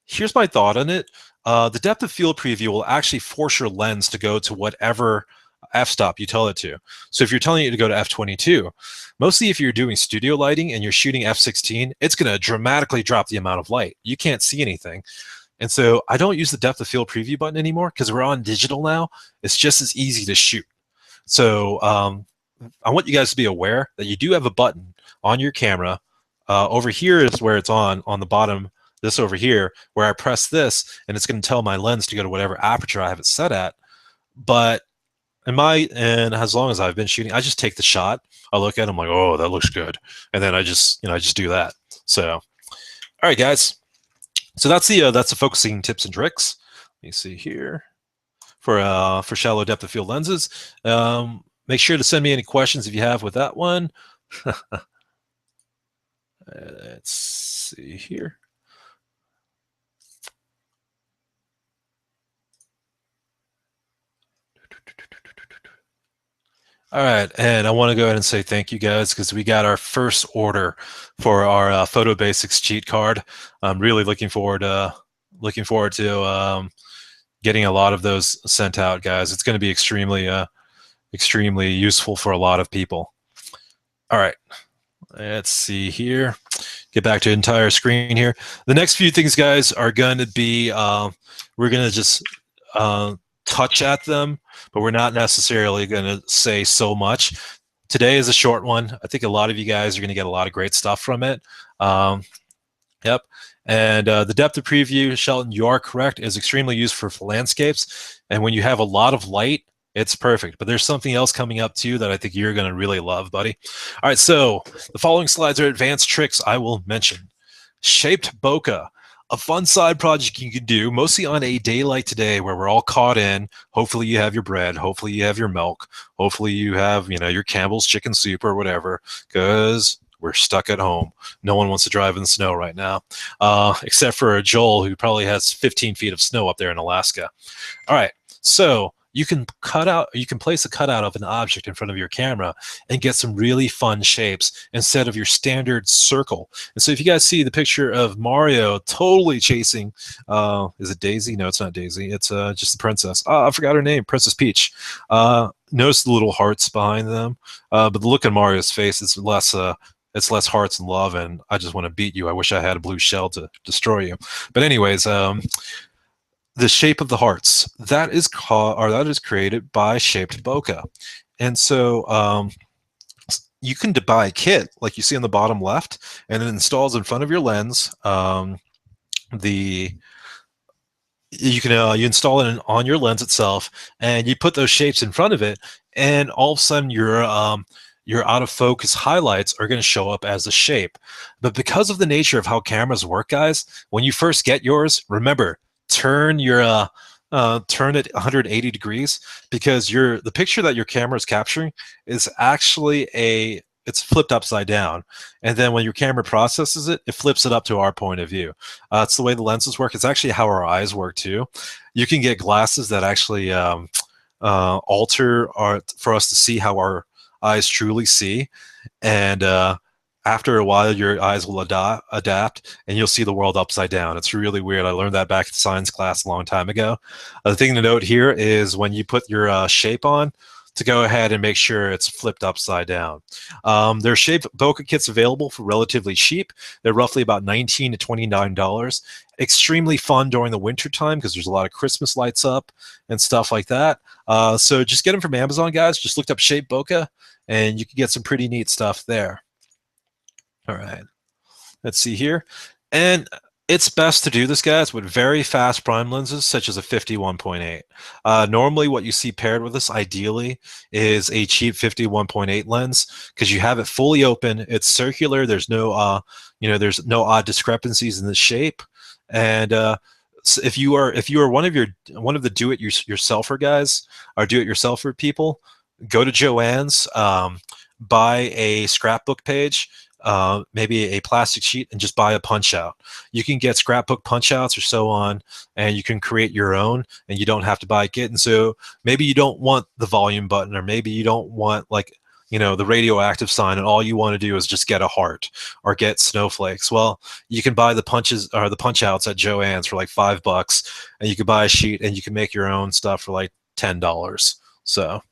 here's my thought on it. The depth of field preview will actually force your lens to go to whatever f-stop you tell it to. So if you're telling it to go to f22, mostly if you're doing studio lighting and you're shooting f16, it's going to dramatically drop the amount of light. You can't see anything. And so I don't use the depth of field preview button anymore because we're on digital now. It's just as easy to shoot. So I want you guys to be aware that you do have a button on your camera. Over here is where it's on the bottom, this over here, where I press this, and it's going to tell my lens to go to whatever aperture I have it set at. But and as long as I've been shooting, I just take the shot. I look at it, I'm like, oh, that looks good. And then I just do that. So, all right, guys. So that's the focusing tips and tricks. Let me see here for shallow depth of field lenses. Make sure to send me any questions if you have with that one. Let's see here. All right, and I want to go ahead and say thank you guys because we got our first order for our Photo Basics cheat card. I'm really looking forward to getting a lot of those sent out, guys. It's going to be extremely useful for a lot of people. All right, let's see here. Get back to entire screen here. The next few things, guys, are going to be we're going to just touch at them, but we're not necessarily going to say so much. Today is a short one. I think a lot of you guys are going to get a lot of great stuff from it. Yep. And the depth of preview, Shelton, you are correct, is extremely useful for landscapes. And when you have a lot of light, it's perfect. But there's something else coming up too that I think you're going to really love, buddy. All right, so the following slides are advanced tricks I will mention. Shaped bokeh. A fun side project you can do, mostly on a day like today where we're all caught in. Hopefully you have your bread. Hopefully you have your milk. Hopefully you have, your Campbell's chicken soup or whatever, because we're stuck at home. No one wants to drive in the snow right now, except for Joel, who probably has 15 feet of snow up there in Alaska. All right, so you can place a cutout of an object in front of your camera and get some really fun shapes instead of your standard circle. And so if you guys see the picture of Mario totally chasing, is it Daisy? No, it's not Daisy. It's just the princess. Oh, I forgot her name, Princess Peach. Notice the little hearts behind them, but the look on Mario's face is less hearts and love, and I just want to beat you. I wish I had a blue shell to destroy you. But anyways, the shape of the hearts that is created by shaped bokeh. And so you can buy a kit like you see on the bottom left, and it installs in front of your lens. You install it on your lens itself, and you put those shapes in front of it, and all of a sudden your out of focus highlights are going to show up as a shape. But because of the nature of how cameras work, guys, when you first get yours, remember, turn it 180 degrees, because the picture that your camera is capturing is actually it's flipped upside down, and then when your camera processes it, it flips it up to our point of view. It's the way the lenses work. It's actually how our eyes work too. You can get glasses that actually alter for us to see how our eyes truly see, and after a while, your eyes will adapt, and you'll see the world upside down. It's really weird. I learned that back in science class a long time ago. The thing to note here is when you put your shape on, to go ahead and make sure it's flipped upside down. There are shape bokeh kits available for relatively cheap. They're roughly about $19 to $29. Extremely fun during the winter time because there's a lot of Christmas lights up and stuff like that. So just get them from Amazon, guys. Just looked up shape bokeh, and you can get some pretty neat stuff there. All right, let's see here. And it's best to do this, guys, with very fast prime lenses, such as a 51.8. Normally, what you see paired with this, ideally, is a cheap 51.8 lens, because you have it fully open. It's circular. There's no, there's no odd discrepancies in the shape. And so if you are one of the do-it-yourselfer guys or do-it-yourselfer people, go to Joann's, buy a scrapbook page. Maybe a plastic sheet, and just buy a punch out. You can get scrapbook punch outs or so on, and you can create your own, and you don't have to buy a kit. And so maybe you don't want the volume button, or maybe you don't want, like, the radioactive sign, and all you want to do is just get a heart or get snowflakes. Well, you can buy the punches or the punch outs at Joann's for like $5, and you can buy a sheet, and you can make your own stuff for like $10. So,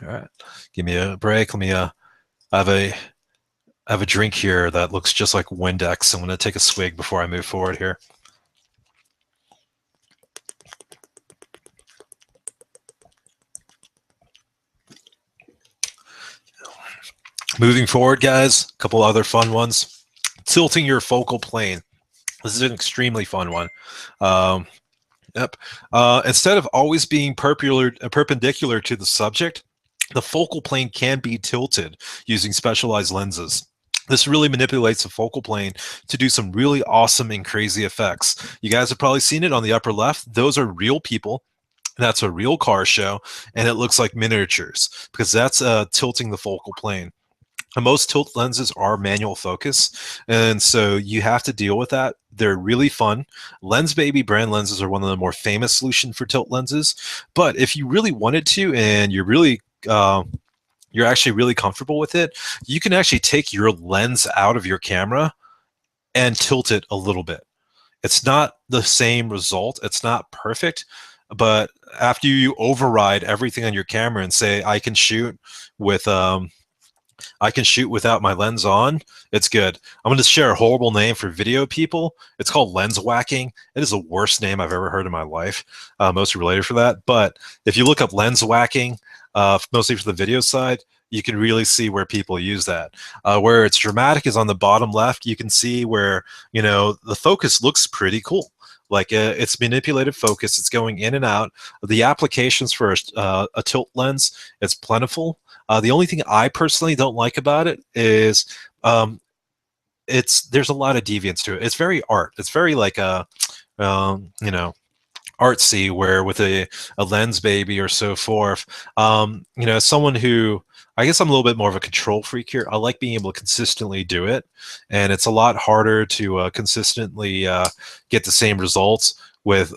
all right, give me a break. Let me I have a drink here that looks just like Windex. I'm going to take a swig before I move forward here. Moving forward, guys, a couple other fun ones. Tilting your focal plane. This is an extremely fun one. Yep. Instead of always being perpendicular to the subject, the focal plane can be tilted using specialized lenses. This really manipulates the focal plane to do some really awesome and crazy effects. You guys have probably seen it on the upper left. Those are real people. That's a real car show, and it looks like miniatures because that's tilting the focal plane. And most tilt lenses are manual focus, and so you have to deal with that. They're really fun. LensBaby brand lenses are one of the more famous solutions for tilt lenses. But if you really wanted to, and you're actually really comfortable with it, you can actually take your lens out of your camera and tilt it a little bit. It's not the same result. It's not perfect, but after you override everything on your camera and say, I can shoot without my lens on, it's good. I'm going to share a horrible name for video people. It's called lens whacking. It is the worst name I've ever heard in my life. Mostly related for that. But if you look up lens whacking, mostly for the video side, you can really see where people use that. Where it's dramatic is on the bottom left. You can see where, the focus looks pretty cool. Like it's manipulated focus. It's going in and out. The applications for a tilt lens, it's plentiful. The only thing I personally don't like about it is there's a lot of deviance to it. It's very art. It's very like artsy, where with a LensBaby or so forth, someone who, I guess I'm a little bit more of a control freak here. I like being able to consistently do it, and it's a lot harder to consistently get the same results with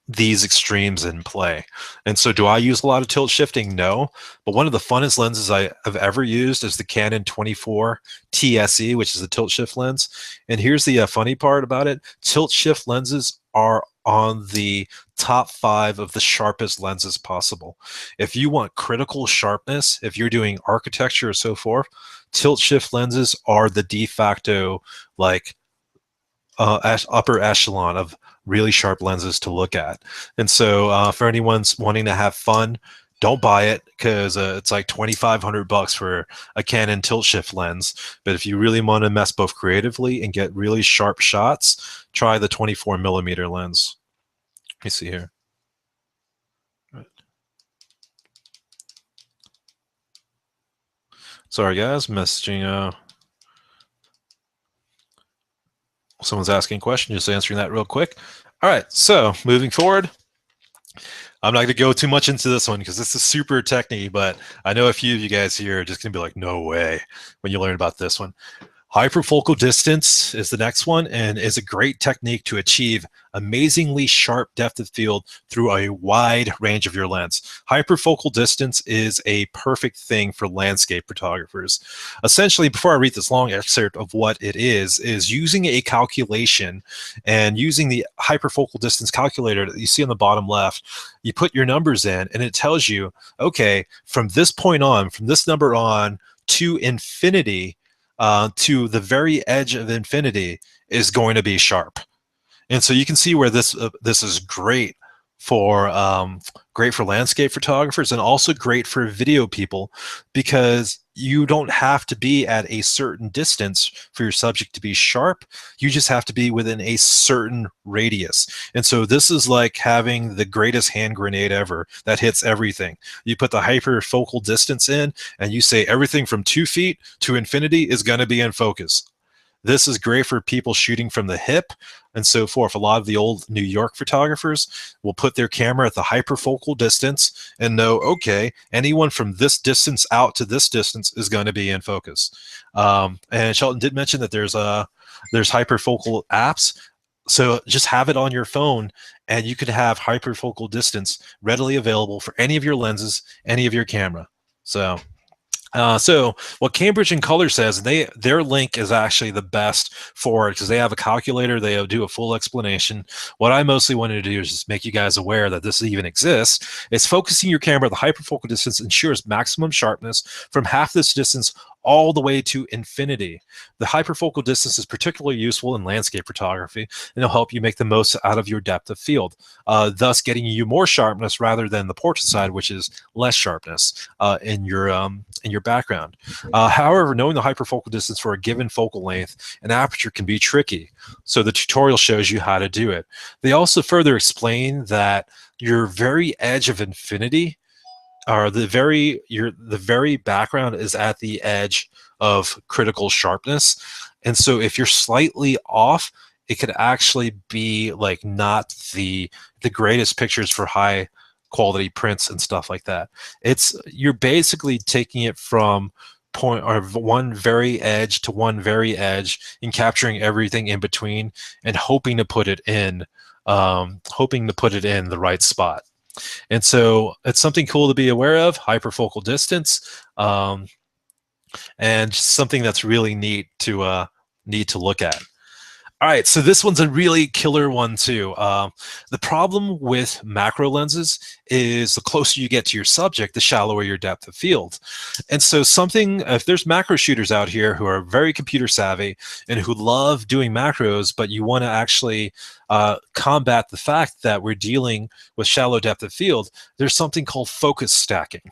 these extremes in play. And so do I use a lot of tilt shifting? No, but one of the funnest lenses I have ever used is the Canon 24 TSE, which is a tilt shift lens. And here's the funny part about it. Tilt shift lenses are on the top 5 of the sharpest lenses possible. If you want critical sharpness, if you're doing architecture or so forth, tilt shift lenses are the de facto upper echelon of really sharp lenses to look at. And so for anyone wanting to have fun, don't buy it, because it's like $2,500 for a Canon tilt shift lens. But if you really want to mess both creatively and get really sharp shots, try the 24mm lens. Let me see here. Sorry guys, messaging. Someone's asking a question, just answering that real quick. All right, so moving forward, I'm not going to go too much into this one because this is super technical, but I know a few of you guys here are just going to be like, no way, when you learn about this one. Hyperfocal distance is the next one and is a great technique to achieve amazingly sharp depth of field through a wide range of your lens. Hyperfocal distance is a perfect thing for landscape photographers. Essentially, before I read this long excerpt of what it is using a calculation and using the hyperfocal distance calculator that you see on the bottom left, you put your numbers in and it tells you, okay, from this point on, from this number on to infinity, to the very edge of infinity is going to be sharp. And so you can see where this is great for landscape photographers and also great for video people, because you don't have to be at a certain distance for your subject to be sharp. You just have to be within a certain radius. And so this is like having the greatest hand grenade ever that hits everything. You put the hyperfocal distance in and you say everything from 2 feet to infinity is going to be in focus. This is great for people shooting from the hip and so forth. A lot of the old New York photographers will put their camera at the hyperfocal distance and know, okay, anyone from this distance out to this distance is going to be in focus. And Shelton did mention that there's hyperfocal apps. So just have it on your phone and you could have hyperfocal distance readily available for any of your lenses, any of your camera. So what Cambridge and Color says, their link is actually the best for it because they have a calculator. They do a full explanation. What I mostly wanted to do is just make you guys aware that this even exists. It's focusing your camera at the hyperfocal distance ensures maximum sharpness from half this distance all the way to infinity. The hyperfocal distance is particularly useful in landscape photography, and it'll help you make the most out of your depth of field, thus getting you more sharpness rather than the portrait side, which is less sharpness in your background. However, knowing the hyperfocal distance for a given focal length and aperture can be tricky, so the tutorial shows you how to do it. They also further explain that your very edge of infinity, or the very background is at the edge of critical sharpness, and so if you're slightly off, it could actually be like not the greatest pictures for high quality prints and stuff like that. You're basically taking it from one very edge to one very edge and capturing everything in between and hoping to put it in the right spot. And so it's something cool to be aware of, hyperfocal distance, and something that's really neat to look at. All right, so this one's a really killer one too. The problem with macro lenses is the closer you get to your subject, the shallower your depth of field. And so if there's macro shooters out here who are very computer savvy and who love doing macros, but you want to actually combat the fact that we're dealing with shallow depth of field, there's something called focus stacking.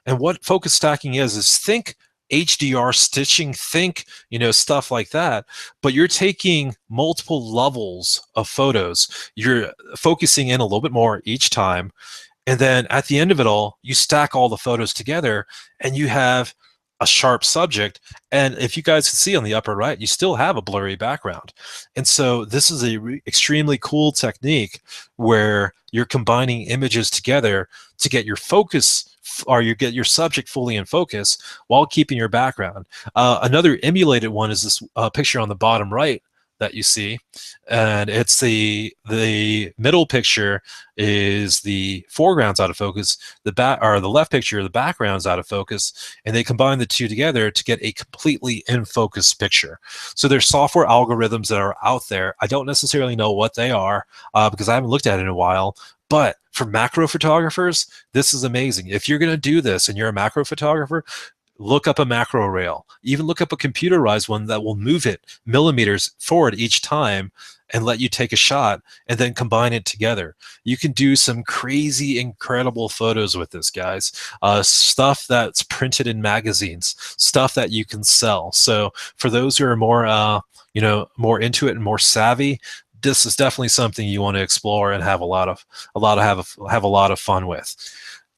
And what focus stacking is think HDR stitching, think, stuff like that, but you're taking multiple levels of photos. You're focusing in a little bit more each time. And then at the end of it all, you stack all the photos together and you have a sharp subject. And if you guys can see on the upper right, you still have a blurry background. And so this is a extremely cool technique where you're combining images together to get your focus, or you get your subject fully in focus while keeping your background. Another emulated one is this picture on the bottom right that you see, and it's the middle picture is the foreground's out of focus, the left picture, the background's out of focus, and they combine the two together to get a completely in focus picture. So there's software algorithms that are out there. I don't necessarily know what they are because I haven't looked at it in a while, but for macro photographers, this is amazing. If you're going to do this and you're a macro photographer, look up a macro rail. Even look up a computerized one that will move it millimeters forward each time and let you take a shot and then combine it together. You can do some crazy, incredible photos with this, guys. Stuff that's printed in magazines, stuff that you can sell. So for those who are more, more into it and more savvy, this is definitely something you want to explore and have a lot of fun with.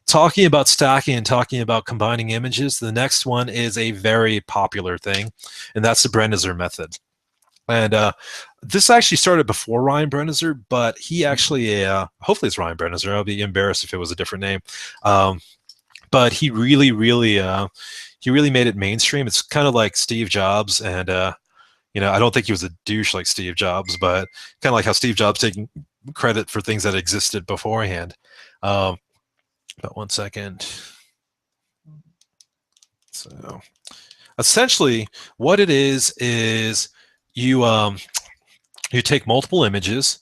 Talking about stacking and talking about combining images, the next one is a very popular thing, and that's the Brennizer method. And this actually started before Ryan Brennizer, but he actually, hopefully it's Ryan Brennizer. I'll be embarrassed if it was a different name. But he really made it mainstream. It's kind of like Steve Jobs and I don't think he was a douche like Steve Jobs, but kind of like how Steve Jobs taking credit for things that existed beforehand. But 1 second. So essentially, what it is you you take multiple images.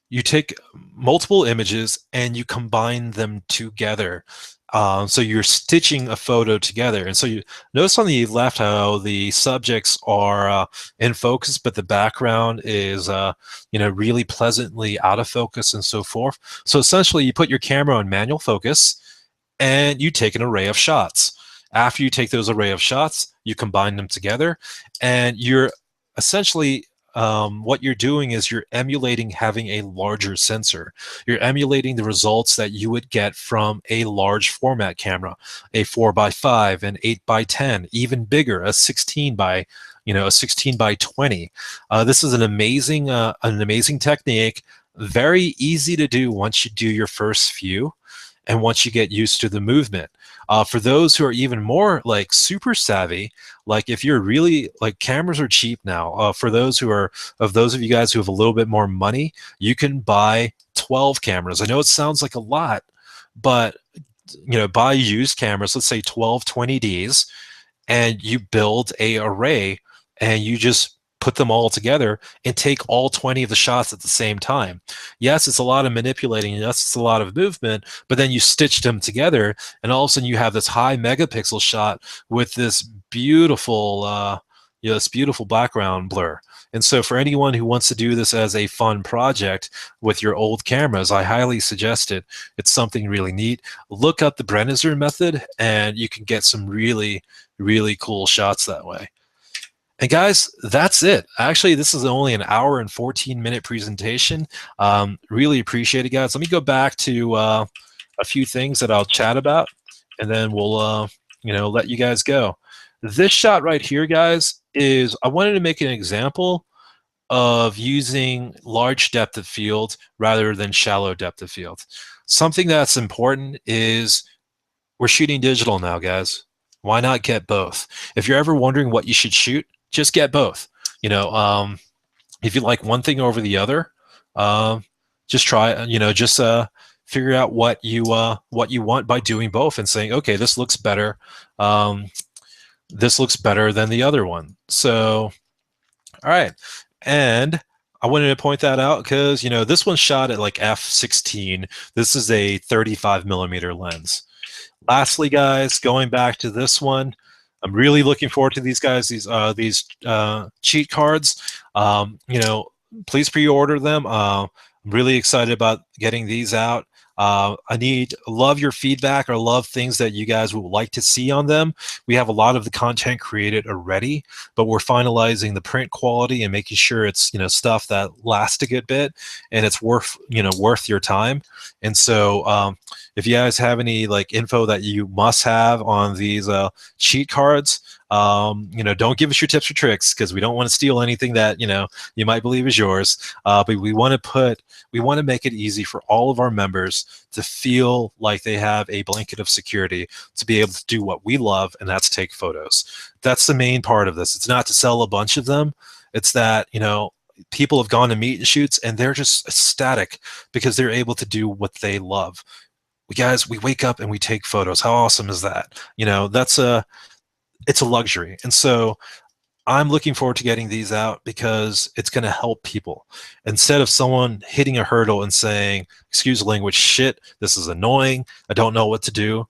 You take multiple images and you combine them together. So you're stitching a photo together. And so you notice on the left how the subjects are in focus, but the background is really pleasantly out of focus and so forth. So essentially you put your camera on manual focus and you take an array of shots. After you take those array of shots, you combine them together, and you're essentially what you're doing is you're emulating having a larger sensor. You're emulating the results that you would get from a large format camera, a 4x5, an 8x10, even bigger, a 16 by 20. This is an amazing technique. Very easy to do once you do your first few, and once you get used to the movement. For those who are even more like super savvy, like if you're really like, cameras are cheap now. For those of you guys who have a little bit more money, you can buy 12 cameras. I know it sounds like a lot, but buy used cameras, let's say 12 20Ds, and you build a array and you just put them all together and take all 20 of the shots at the same time. Yes, it's a lot of manipulating. Yes, it's a lot of movement, but then you stitch them together and all of a sudden you have this high megapixel shot with this beautiful, this beautiful background blur. And so for anyone who wants to do this as a fun project with your old cameras, I highly suggest it. It's something really neat. Look up the Brennizer method and you can get some really, really cool shots that way. And guys, that's it. Actually, this is only an hour and 14-minute presentation. Really appreciate it, guys. Let me go back to a few things that I'll chat about, and then we'll let you guys go. This shot right here, guys, is I wanted to make an example of using large depth of field rather than shallow depth of field. Something that's important is we're shooting digital now, guys. Why not get both? If you're ever wondering what you should shoot, just get both. If you like one thing over the other, just try. Just figure out what you want by doing both and saying, okay, this looks better. This looks better than the other one. So, all right, and I wanted to point that out because this one's shot at like f16. This is a 35mm lens. Lastly, guys, going back to this one, I'm really looking forward to these guys. These cheat cards. Please pre-order them. I'm really excited about getting these out. Love your feedback, or love things that you guys would like to see on them. We have a lot of the content created already, but we're finalizing the print quality and making sure it's stuff that lasts a good bit and it's worth your time. And so if you guys have any like info that you must have on these cheat cards, don't give us your tips or tricks, because we don't want to steal anything that you might believe is yours. But we want to make it easy for all of our members to feel like they have a blanket of security to be able to do what we love, and that's take photos. That's the main part of this. It's not to sell a bunch of them. It's that people have gone to meet and shoots and they're just ecstatic because they're able to do what they love. We wake up and we take photos. How awesome is that? It's a luxury. And so I'm looking forward to getting these out because it's going to help people. Instead of someone hitting a hurdle and saying, excuse the language, shit, this is annoying, I don't know what to do,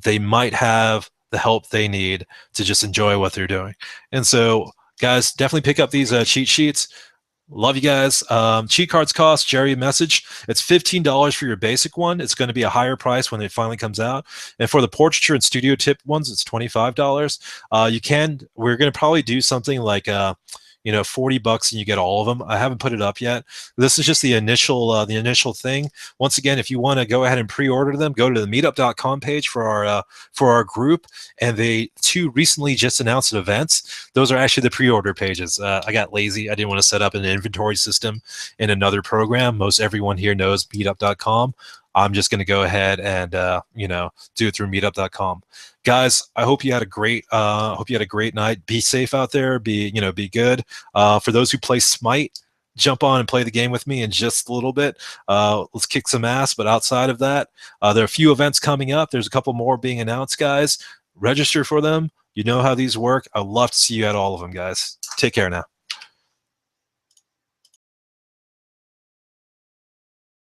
they might have the help they need to just enjoy what they're doing. And so, guys, definitely pick up these cheat sheets. Love you guys. Cheat cards cost, Jerry message. It's $15 for your basic one. It's going to be a higher price when it finally comes out. And for the portraiture and studio tip ones, it's $25. We're going to probably do something like $40 and you get all of them. I haven't put it up yet. This is just the initial thing. Once again, if you want to go ahead and pre-order them, go to the meetup.com page for our group. And they two recently just announced events. Those are actually the pre-order pages. I got lazy. I didn't want to set up an inventory system in another program. Most everyone here knows meetup.com. I'm just going to go ahead and do it through meetup.com. Guys, I hope you had a great night. Be safe out there. Be good. For those who play Smite, jump on and play the game with me in just a little bit. Let's kick some ass. But outside of that, there are a few events coming up. There's a couple more being announced, guys. Register for them. You know how these work. I'd love to see you at all of them, guys. Take care now.